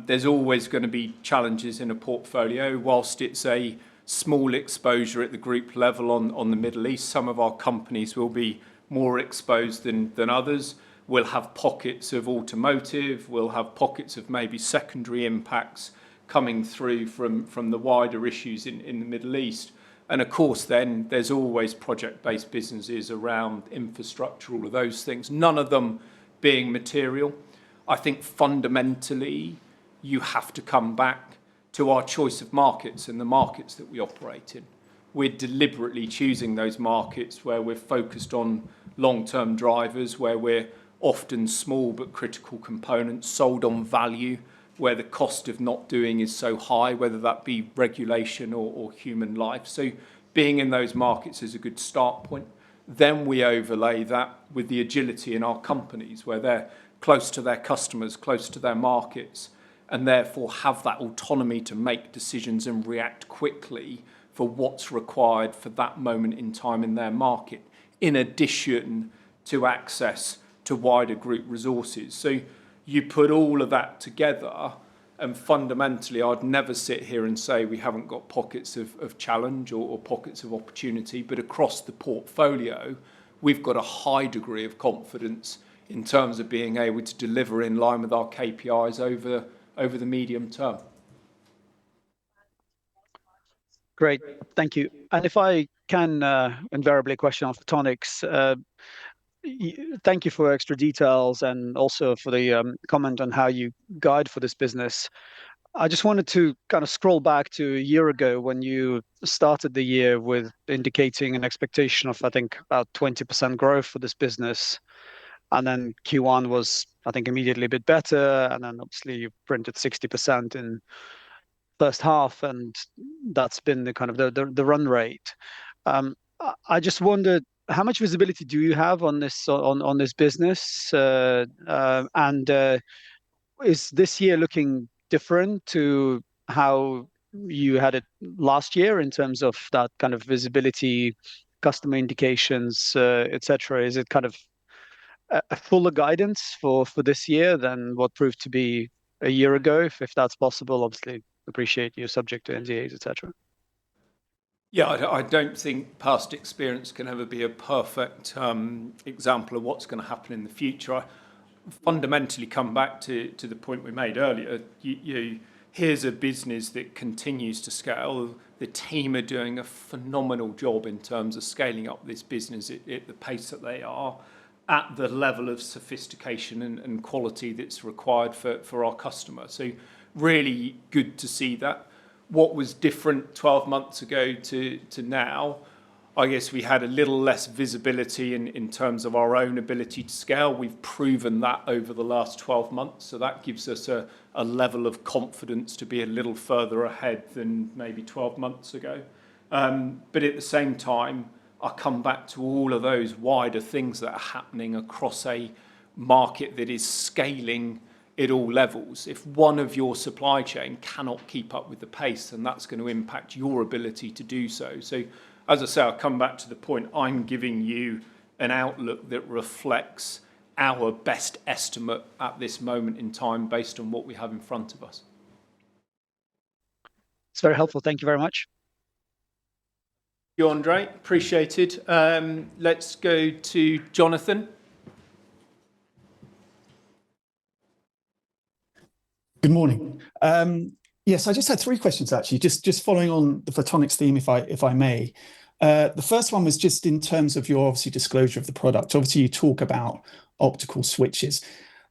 There's always going to be challenges in a portfolio. Whilst it's a small exposure at the group level on the Middle East, some of our companies will be more exposed than others. We'll have pockets of automotive, we'll have pockets of maybe secondary impacts coming through from the wider issues in the Middle East. And of course, then there's always project-based businesses around infrastructure, all of those things, none of them being material. I think fundamentally you have to come back to our choice of markets and the markets that we operate in. We're deliberately choosing those markets where we're focused on long-term drivers, where we're often small but critical components sold on value, where the cost of not doing is so high, whether that be regulation or human life. So being in those markets is a good start point. Then we overlay that with the agility in our companies, where they're close to their customers, close to their markets, and therefore have that autonomy to make decisions and react quickly for what's required for that moment in time in their market, in addition to access to wider group resources. So you put all of that together, and fundamentally I'd never sit here and say we haven't got pockets of challenge or pockets of opportunity, but across the portfolio we've got a high degree of confidence in terms of being able to deliver in line with our KPIs over the medium term. Great, thank you. And if I can, invariably a question on photonics. thank you for extra details and also for the comment on how you guide for this business. I just wanted to kind of scroll back to a year ago when you started the year with indicating an expectation of, I think, about 20% growth for this business. And then Q1 was, I think, immediately a bit better. And then obviously you printed 60% in first half, and that's been the kind of the run rate. I just wondered, how much visibility do you have on this business? And is this year looking different to how you had it last year in terms of that kind of visibility, customer indications, etc.? Is it kind of a fuller guidance for this year than what proved to be a year ago, if that's possible? Obviously, appreciate you're subject to NDAs, etc. Yeah, I don't think past experience can ever be a perfect example of what's going to happen in the future. I fundamentally come back to the point we made earlier. Here's a business that continues to scale. The team are doing a phenomenal job in terms of scaling up this business at the pace that they are, at the level of sophistication and quality that's required for our customer. So really good to see that. What was different 12 months ago to now, I guess we had a little less visibility in terms of our own ability to scale. We've proven that over the last 12 months. So that gives us a level of confidence to be a little further ahead than maybe 12 months ago. But at the same time, I come back to all of those wider things that are happening across a market that is scaling at all levels. If one of your supply chain cannot keep up with the pace, then that's going to impact your ability to do so. So, as I say, I'll come back to the point, I'm giving you an outlook that reflects our best estimate at this moment in time based on what we have in front of us. It's very helpful. Thank you very much. You, Andre, appreciated. Let's go to Jonathan. Good morning. Yes, I just had three questions actually, just following on the photonics theme, if I may. The first one was just in terms of your obviously disclosure of the product. Obviously, you talk about optical switches.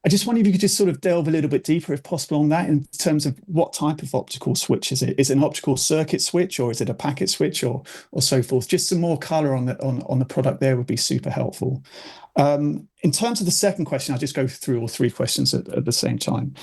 I just wonder if you could just sort of delve a little bit deeper, if possible, on that in terms of what type of optical switch is it? Is it an optical circuit switch, or is it a packet switch, or so forth? Just some more color on the product there would be super helpful. In terms of the second question, I'll just go through all three questions at the same time.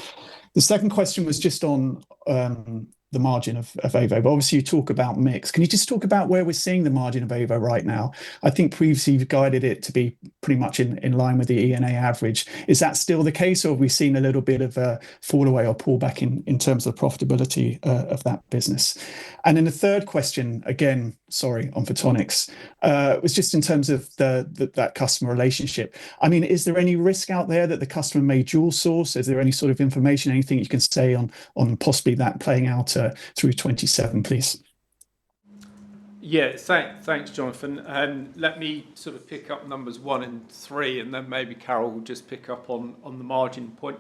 The second question was just on the margin of Avo. But obviously, you talk about mix. Can you just talk about where we're seeing the margin of Avo right now? I think previously you've guided it to be pretty much in line with the ENA average. Is that still the case, or have we seen a little bit of a fall away or pullback in terms of the profitability of that business? And then the third question, again, sorry, on photonics, was just in terms of that customer relationship. I mean, is there any risk out there that the customer may dual source? Is there any sort of information, anything you can say on possibly that playing out through 27, please? Yeah, thanks, Jonathan. Let me sort of pick up numbers 1 and 3, and then maybe Carole will just pick up on the margin point.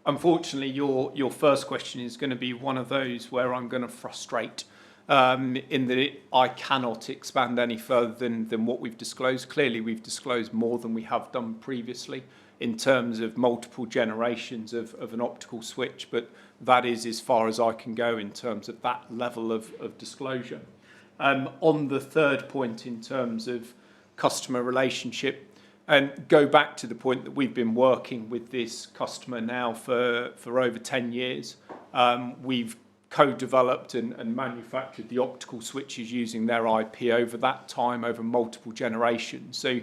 Unfortunately, your first question is going to be one of those where I'm going to frustrate in that I cannot expand any further than what we've disclosed. Clearly, we've disclosed more than we have done previously in terms of multiple generations of an optical switch, but that is as far as I can go in terms of that level of disclosure. On the third point, in terms of customer relationship, and go back to the point that we've been working with this customer now for over 10 years. We've co-developed and manufactured the optical switches using their IP over that time, over multiple generations. So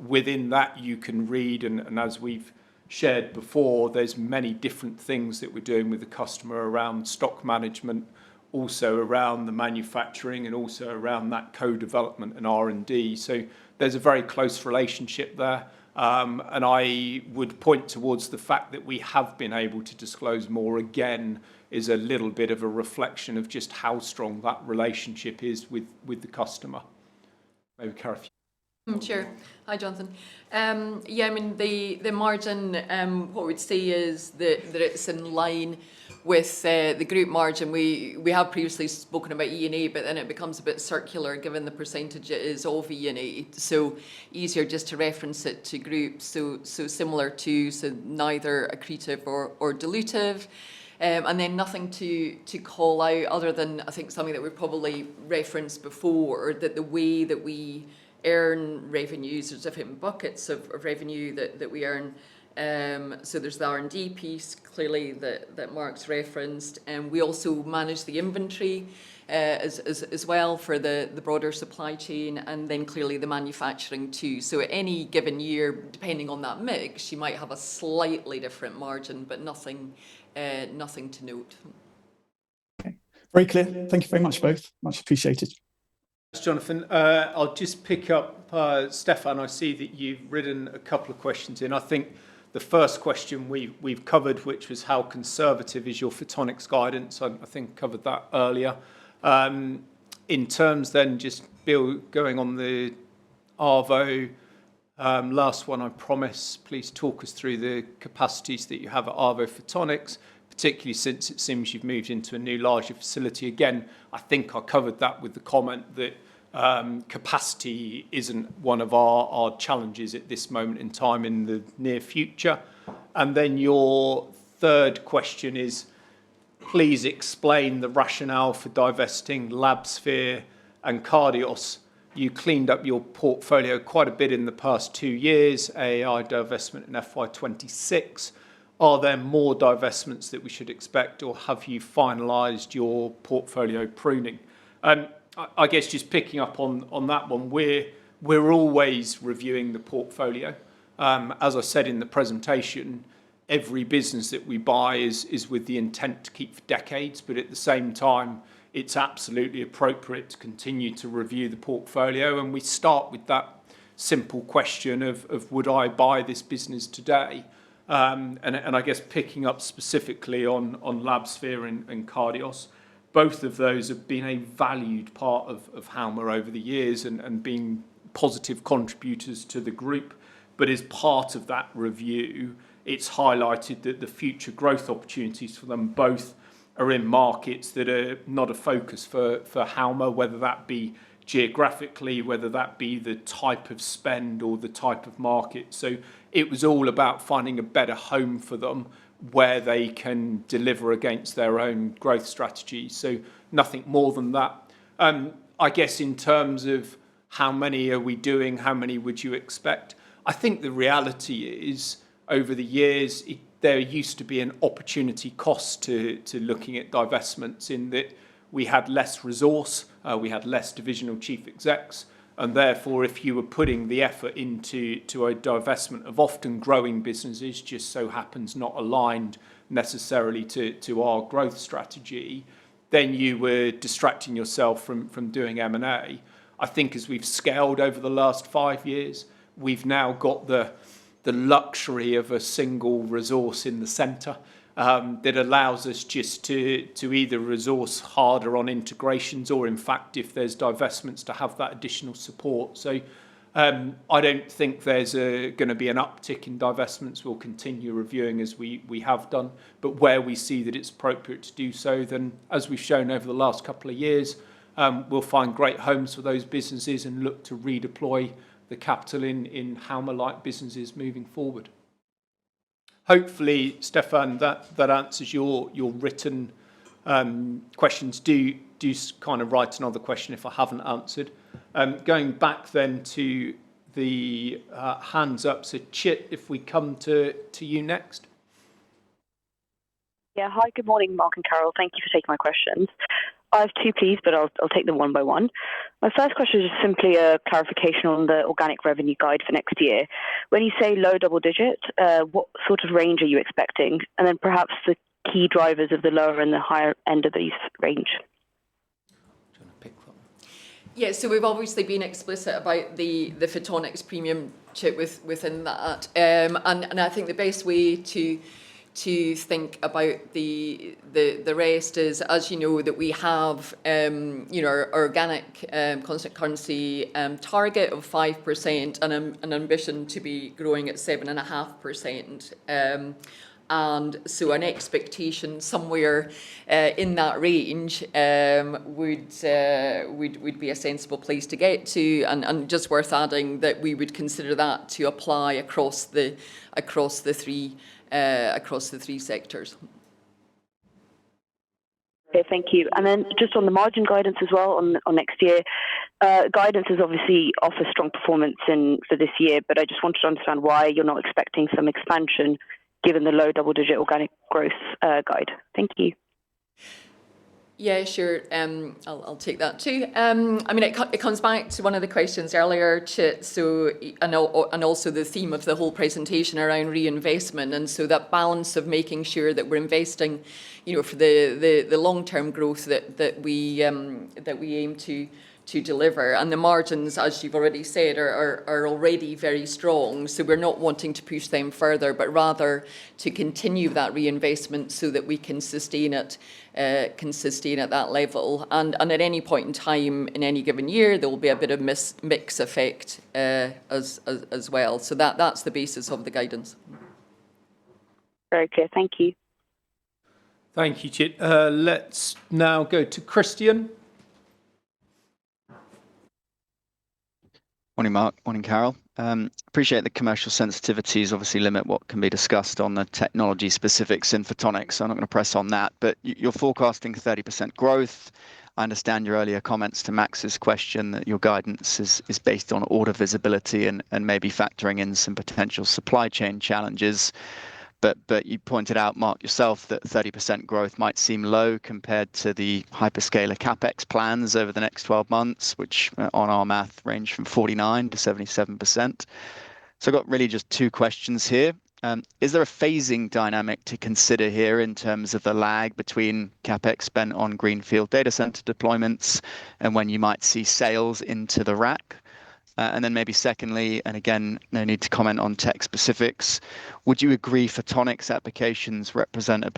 within that, you can read, and as we've shared before, there's many different things that we're doing with the customer around stock management, also around the manufacturing, and also around that co-development and R&D. So there's a very close relationship there. And I would point towards the fact that we have been able to disclose more again is a little bit of a reflection of just how strong that relationship is with the customer. Maybe Carole. Sure. Hi, Jonathan. Yeah, I mean, the margin, what we'd say is that it's in line with the group margin, we have previously spoken about E&A, but then it becomes a bit circular given the percentage it is of E&A. So easier just to reference it to group. So similar to, so neither accretive or dilutive. And then nothing to call out other than, I think, something that we've probably referenced before, that the way that we earn revenues, there's different buckets of revenue that we earn. So there's the R&D piece, clearly, that Mark's referenced. And we also manage the inventory as well for the broader supply chain, and then clearly the manufacturing too. So at any given year, depending on that mix, you might have a slightly different margin, but nothing to note. Okay. Very clear. Thank you very much, both. Much appreciated. Thanks, Jonathan. I'll just pick up, Stefan, I see that you've written a couple of questions in. I think the first question we've covered, which was how conservative is your photonics guidance? I think covered that earlier. In terms then, just going on the Arvo, last one, I promise, please talk us through the capacities that you have at Arvo Photonics, particularly since it seems you've moved into a new larger facility. Again, I think I covered that with the comment that capacity isn't one of our challenges at this moment in time in the near future. And then your third question is, please explain the rationale for divesting LabSphere and Cardios. You cleaned up your portfolio quite a bit in the past 2 years, AI divestment in FY26. Are there more divestments that we should expect, or have you finalised your portfolio pruning? I guess just picking up on that one, we're always reviewing the portfolio. As I said in the presentation, every business that we buy is with the intent to keep for decades, but at the same time, it's absolutely appropriate to continue to review the portfolio. And we start with that simple question of would I buy this business today? And I guess picking up specifically on LabSphere and Cardios, both of those have been a valued part of Halma over the years and been positive contributors to the group. But as part of that review, it's highlighted that the future growth opportunities for them both are in markets that are not a focus for Halma, whether that be geographically, whether that be the type of spend or the type of market. So it was all about finding a better home for them where they can deliver against their own growth strategies. So nothing more than that. I guess in terms of how many are we doing, how many would you expect? I think the reality is over the years, there used to be an opportunity cost to looking at divestments in that we had less resource, we had less divisional chief execs, and therefore if you were putting the effort into a divestment of often growing businesses, just so happens not aligned necessarily to our growth strategy, then you were distracting yourself from doing M&A. I think as we've scaled over the last 5 years, we've now got the luxury of a single resource in the centre that allows us just to either resource harder on integrations or, in fact, if there's divestments, to have that additional support. So I don't think there's going to be an uptick in divestments. We'll continue reviewing as we have done. But where we see that it's appropriate to do so, then as we've shown over the last couple of years, we'll find great homes for those businesses and look to redeploy the capital in Halma-like businesses moving forward. Hopefully, Stefan, that answers your written questions. Do kind of write another question if I haven't answered. Going back then to the hands up, so Chit, if we come to you next. Yeah, hi, good morning, Mark and Carole. Thank you for taking my questions. I have two, please, but I'll take them one by one. My first question is just simply a clarification on the organic revenue guide for next year. When you say low double digit, what sort of range are you expecting? And then perhaps the key drivers of the lower and the higher end of these range. Yeah, so we've obviously been explicit about the photonics premium chip within that. And I think the best way to think about the rest is, as you know, that we have our organic constant currency target of 5% and an ambition to be growing at 7.5%. And so an expectation somewhere in that range would be a sensible place to get to, and just worth adding that we would consider that to apply across the three sectors. Okay, thank you. And then just on the margin guidance as well on next year, guidance is obviously offers strong performance for this year, but I just wanted to understand why you're not expecting some expansion given the low double-digit organic growth guide. Thank you. Yeah, sure. I'll take that too. I mean, it comes back to one of the questions earlier, Chit. So, and also the theme of the whole presentation around reinvestment, and so that balance of making sure that we're investing, for the long-term growth that we aim to deliver. And the margins, as you've already said, are already very strong. So we're not wanting to push them further, but rather to continue that reinvestment so that we can sustain it at that level. And at any point in time in any given year, there will be a bit of mix effect as well. So that's the basis of the guidance. Very clear. Thank you. Thank you, Chit. Let's now go to Christian. Morning, Mark. Morning, Carole. Appreciate the commercial sensitivities obviously limit what can be discussed on the technology specifics in photonics, so I'm not going to press on that. But you're forecasting 30% growth. I understand your earlier comments to Max's question that your guidance is based on order visibility and maybe factoring in some potential supply chain challenges. But you pointed out, Mark, yourself, that 30% growth might seem low compared to the hyperscaler CapEx plans over the next 12 months, which on our math range from 49 to 77%. So I've got really just two questions here. Is there a phasing dynamic to consider here in terms of the lag between CapEx spent on greenfield data center deployments and when you might see sales into the rack? And then maybe secondly, and again, no need to comment on tech specifics, would you agree photonics applications represent a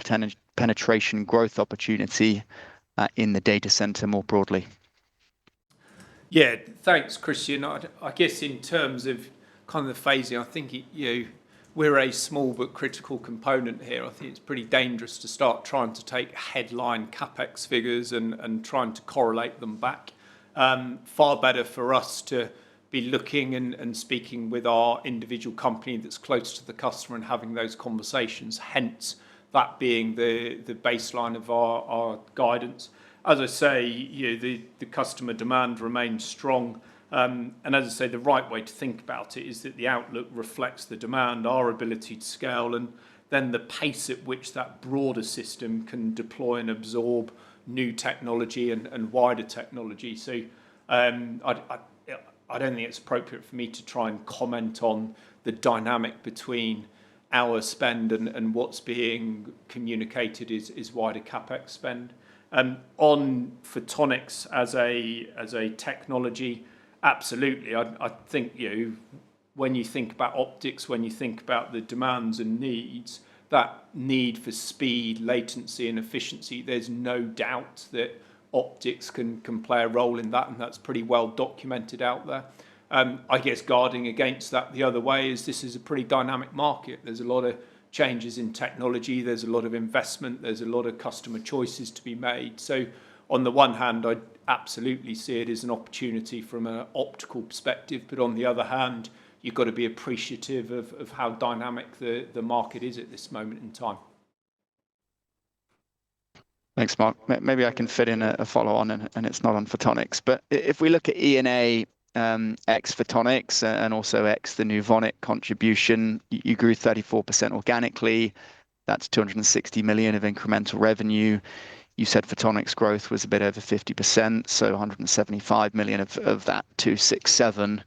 penetration growth opportunity in the data center more broadly? Yeah, thanks, Christian. I guess in terms of kind of the phasing, I think we're a small but critical component here. I think it's pretty dangerous to start trying to take headline CapEx figures and trying to correlate them back. Far better for us to be looking and speaking with our individual company that's close to the customer and having those conversations, hence that being the baseline of our guidance. As I say, the customer demand remains strong. And as I say, the right way to think about it is that the outlook reflects the demand, our ability to scale, and then the pace at which that broader system can deploy and absorb new technology and wider technology. So I don't think it's appropriate for me to try and comment on the dynamic between our spend and what's being communicated is wider CapEx spend. On photonics as a technology, absolutely. I think when you think about optics, when you think about the demands and needs, that need for speed, latency, and efficiency, there's no doubt that optics can play a role in that, and that's pretty well documented out there. I guess guarding against that the other way is this is a pretty dynamic market. There's a lot of changes in technology, there's a lot of investment, there's a lot of customer choices to be made. So on the one hand, I absolutely see it as an opportunity from an optical perspective, but on the other hand, you've got to be appreciative of how dynamic the market is at this moment in time. Thanks, Mark. Maybe I can fit in a follow-on, and it's not on photonics. But if we look at E&A ex photonics and also ex the Nuvonic contribution, you grew 34% organically. That's 260 million of incremental revenue. You said photonics growth was a bit over 50%, so 175 million of that 267.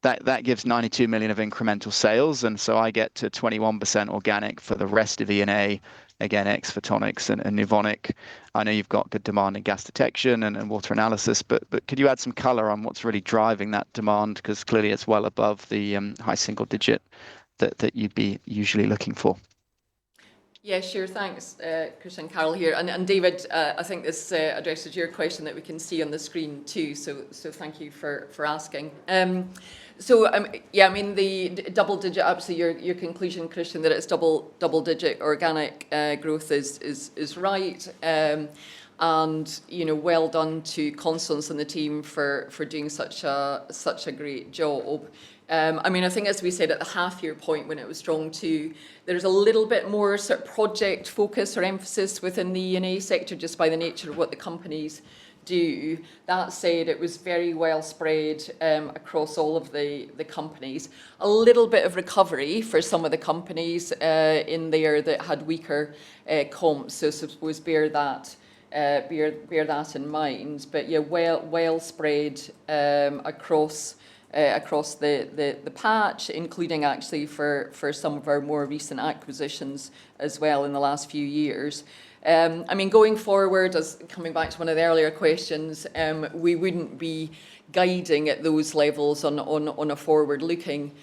That gives 92 million of incremental sales, and so I get to 21% organic for the rest of E&A, again, ex photonics and Nuvonic. I know you've got good demand in gas detection and water analysis, but could you add some color on what's really driving that demand? Because clearly it's well above the high single digit that you'd be usually looking for. Yeah, sure. Thanks, Christian. Carole here. And David, I think this addresses your question that we can see on the screen too. So thank you for asking. Yeah, I mean the double-digit. Absolutely, your conclusion, Christian, that it's double-digit organic growth is right. And well done to Constance and the team for doing such a great job. I mean, I think as we said at the half-year point when it was strong too, there's a little bit more sort of project focus or emphasis within the E&A sector just by the nature of what the companies do. That said, it was very well spread across all of the companies. A little bit of recovery for some of the companies in there that had weaker comps, so I suppose bear that in mind. But yeah, well spread across the patch, including actually for some of our more recent acquisitions as well in the last few years. I mean, going forward, as coming back to one of the earlier questions, we wouldn't be guiding at those levels on a forward-looking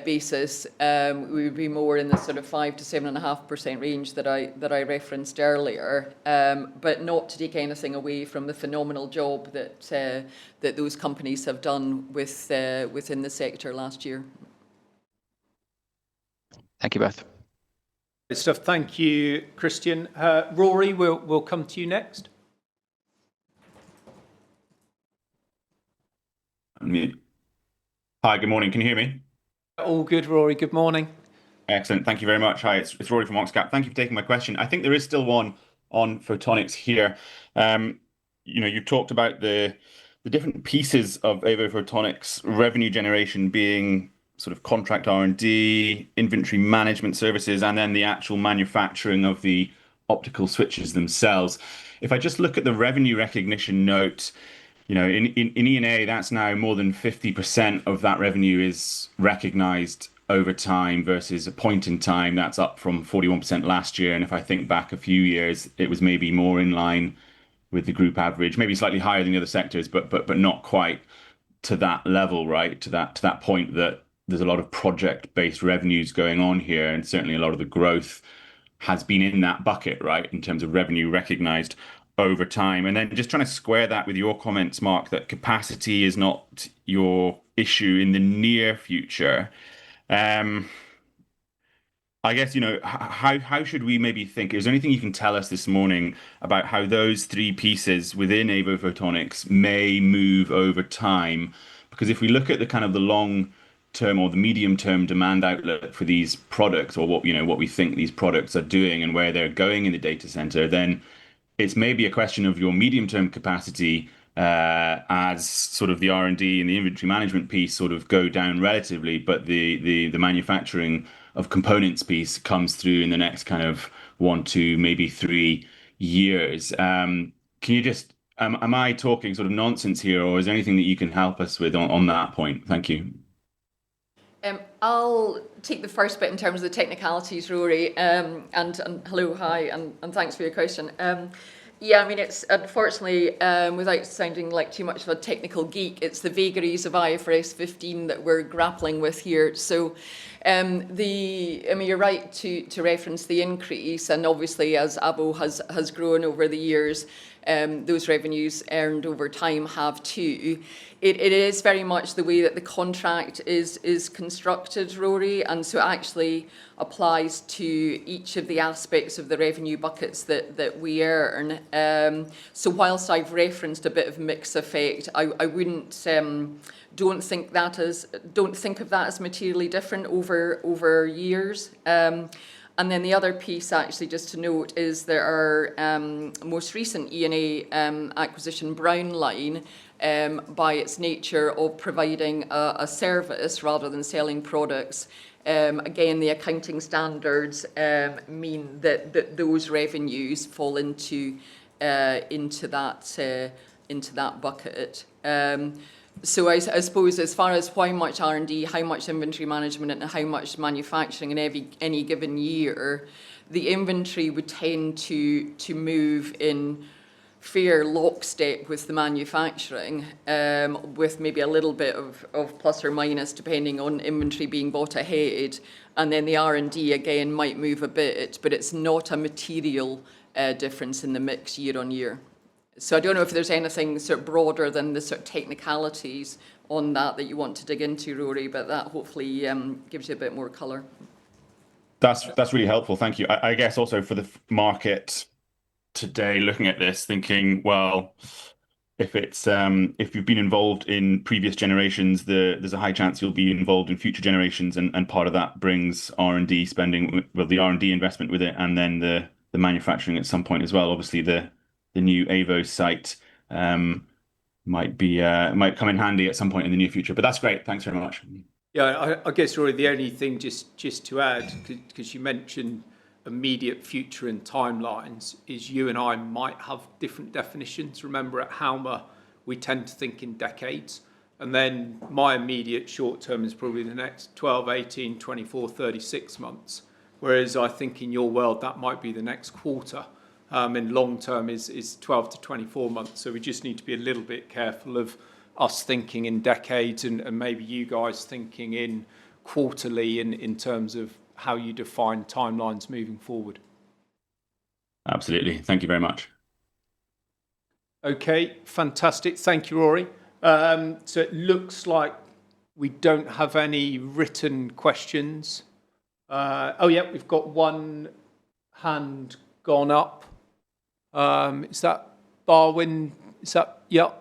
basis. We would be more in the sort of 5 to 7.5% range that I referenced earlier, but not to take anything away from the phenomenal job that those companies have done within the sector last year. Thank you both. Good stuff. Thank you, Christian. Rory, we'll come to you next. Hi, good morning. Can you hear me? All good, Rory. Good morning. Excellent. Thank you very much. Hi, it's Rory from Oxcap. Thank you for taking my question. I think there is still one on photonics here. You've talked about the different pieces of Avo Photonics revenue generation being sort of contract R&D, inventory management services, and then the actual manufacturing of the optical switches themselves. If I just look at the revenue recognition note, in E&A, that's now more than 50% of that revenue is recognized over time versus a point in time. That's up from 41% last year. And if I think back a few years, it was maybe more in line with the group average, maybe slightly higher than the other sectors, but not quite to that level, right? To that point that there's a lot of project-based revenues going on here, and certainly a lot of the growth has been in that bucket, right, in terms of revenue recognized over time. And then just trying to square that with your comments, Marc, that capacity is not your issue in the near future. I guess, how should we maybe think? Is there anything you can tell us this morning about how those three pieces within Avo Photonics may move over time? Because if we look at the kind of the long term or the medium term demand outlet for these products, or what we think these products are doing and where they're going in the data center, then it's maybe a question of your medium term capacity as sort of the R&D and the inventory management piece sort of go down relatively, but the manufacturing of components piece comes through in the next kind of 1, 2, maybe 3 years. Can you just, am I talking sort of nonsense here, or is there anything that you can help us with on that point? Thank you. I'll take the first bit in terms of the technicalities, Rory, and hello, hi, and thanks for your question. Yeah, I mean, it's unfortunately, without sounding like too much of a technical geek, it's the vagaries of IFRS 15 that we're grappling with here. So, I mean, you're right to reference the increase, and obviously as Avo has grown over the years, those revenues earned over time have too. It is very much the way that the contract is constructed, Rory, and so it actually applies to each of the aspects of the revenue buckets that we earn. So whilst I've referenced a bit of mix effect, I wouldn't don't think of that as materially different over years. And then the other piece, actually, just to note, is there are most recent E&A acquisition, Brownline, by its nature of providing a service rather than selling products. Again, the accounting standards mean that those revenues fall into that bucket. So I suppose as far as how much R&D, how much inventory management, and how much manufacturing in any given year, the inventory would tend to move in fair lockstep with the manufacturing, with maybe a little bit of plus or minus depending on inventory being bought ahead, and then the R&D again might move a bit, but it's not a material difference in the mix year on year. So I don't know if there's anything sort of broader than the sort of technicalities on that you want to dig into, Rory, but that hopefully gives you a bit more colour. That's really helpful, thank you. I guess also for the market today, looking at this, thinking, well, if you've been involved in previous generations, there's a high chance you'll be involved in future generations, and part of that brings R&D spending, well, the R&D investment with it, and then the manufacturing at some point as well. Obviously, the new Avo site might come in handy at some point in the near future. But that's great. Thanks very much. Yeah, I guess, Rory, the only thing just to add, because you mentioned immediate future and timelines, is you and I might have different definitions. Remember, at Halma, we tend to think in decades. And then my immediate short term is probably the next 12, 18, 24, 36 months. Whereas I think in your world, that might be the next quarter. And long term is 12 to 24 months. So we just need to be a little bit careful of us thinking in decades and maybe you guys thinking in quarterly in terms of how you define timelines moving forward. Absolutely. Thank you very much. Okay, fantastic. Thank you, Rory. So it looks like we don't have any written questions. Oh, yeah, we've got one hand gone up. Is that Barwin? Is that, yeah?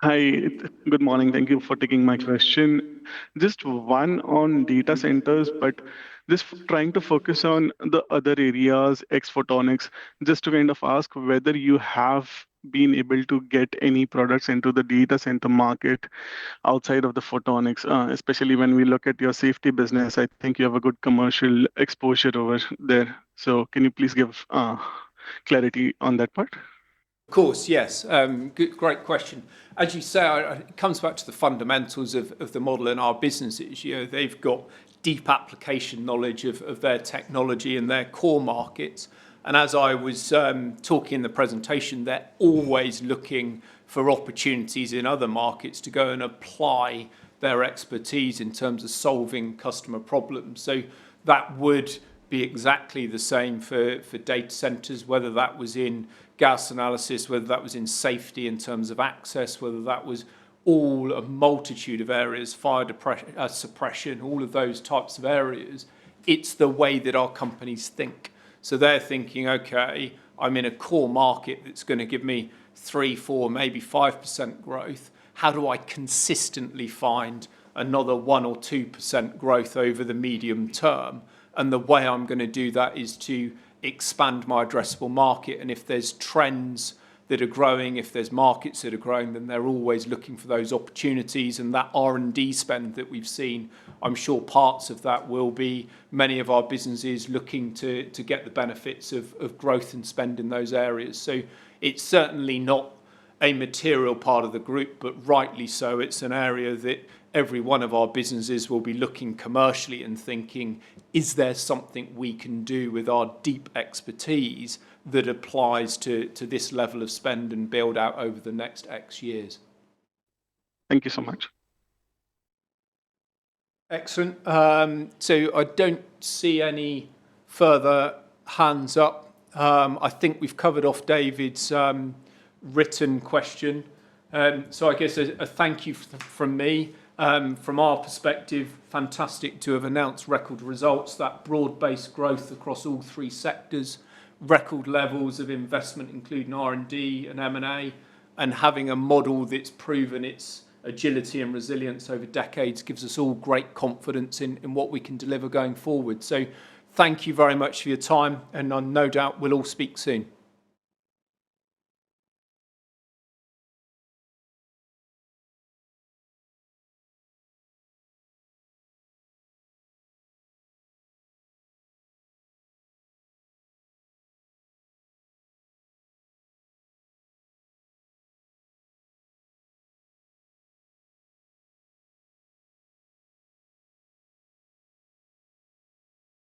Hi, good morning. Thank you for taking my question. Just one on data centers, but just trying to focus on the other areas, ex-photonics, just to kind of ask whether you have been able to get any products into the data center market outside of the photonics, especially when we look at your safety business. I think you have a good commercial exposure over there. So can you please give clarity on that part? Of course, yes. Great question. As you say, it comes back to the fundamentals of the model in our businesses. You know, they've got deep application knowledge of their technology and their core markets. And as I was talking in the presentation, they're always looking for opportunities in other markets to go and apply their expertise in terms of solving customer problems. So that would be exactly the same for data centers, whether that was in gas analysis, whether that was in safety in terms of access, whether that was all a multitude of areas, fire suppression, all of those types of areas. It's the way that our companies think. So they're thinking, okay, I'm in a core market that's going to give me 3, 4, maybe 5% growth. How do I consistently find another 1 or 2% growth over the medium term? And the way I'm going to do that is to expand my addressable market. And if there's trends that are growing, if there's markets that are growing, then they're always looking for those opportunities. And that R&D spend that we've seen, I'm sure parts of that will be many of our businesses looking to get the benefits of growth and spend in those areas. So it's certainly not a material part of the group, but rightly so. It's an area that every one of our businesses will be looking commercially and thinking, is there something we can do with our deep expertise that applies to this level of spend and build out over the next X years? Thank you so much. Excellent. So I don't see any further hands up. I think we've covered off David's written question. So I guess a thank you from me. From our perspective, fantastic to have announced record results, that broad-based growth across all 3 sectors, record levels of investment, including R&D and M&A, and having a model that's proven its agility and resilience over decades gives us all great confidence in what we can deliver going forward. So thank you very much for your time, and no doubt we'll all speak soon.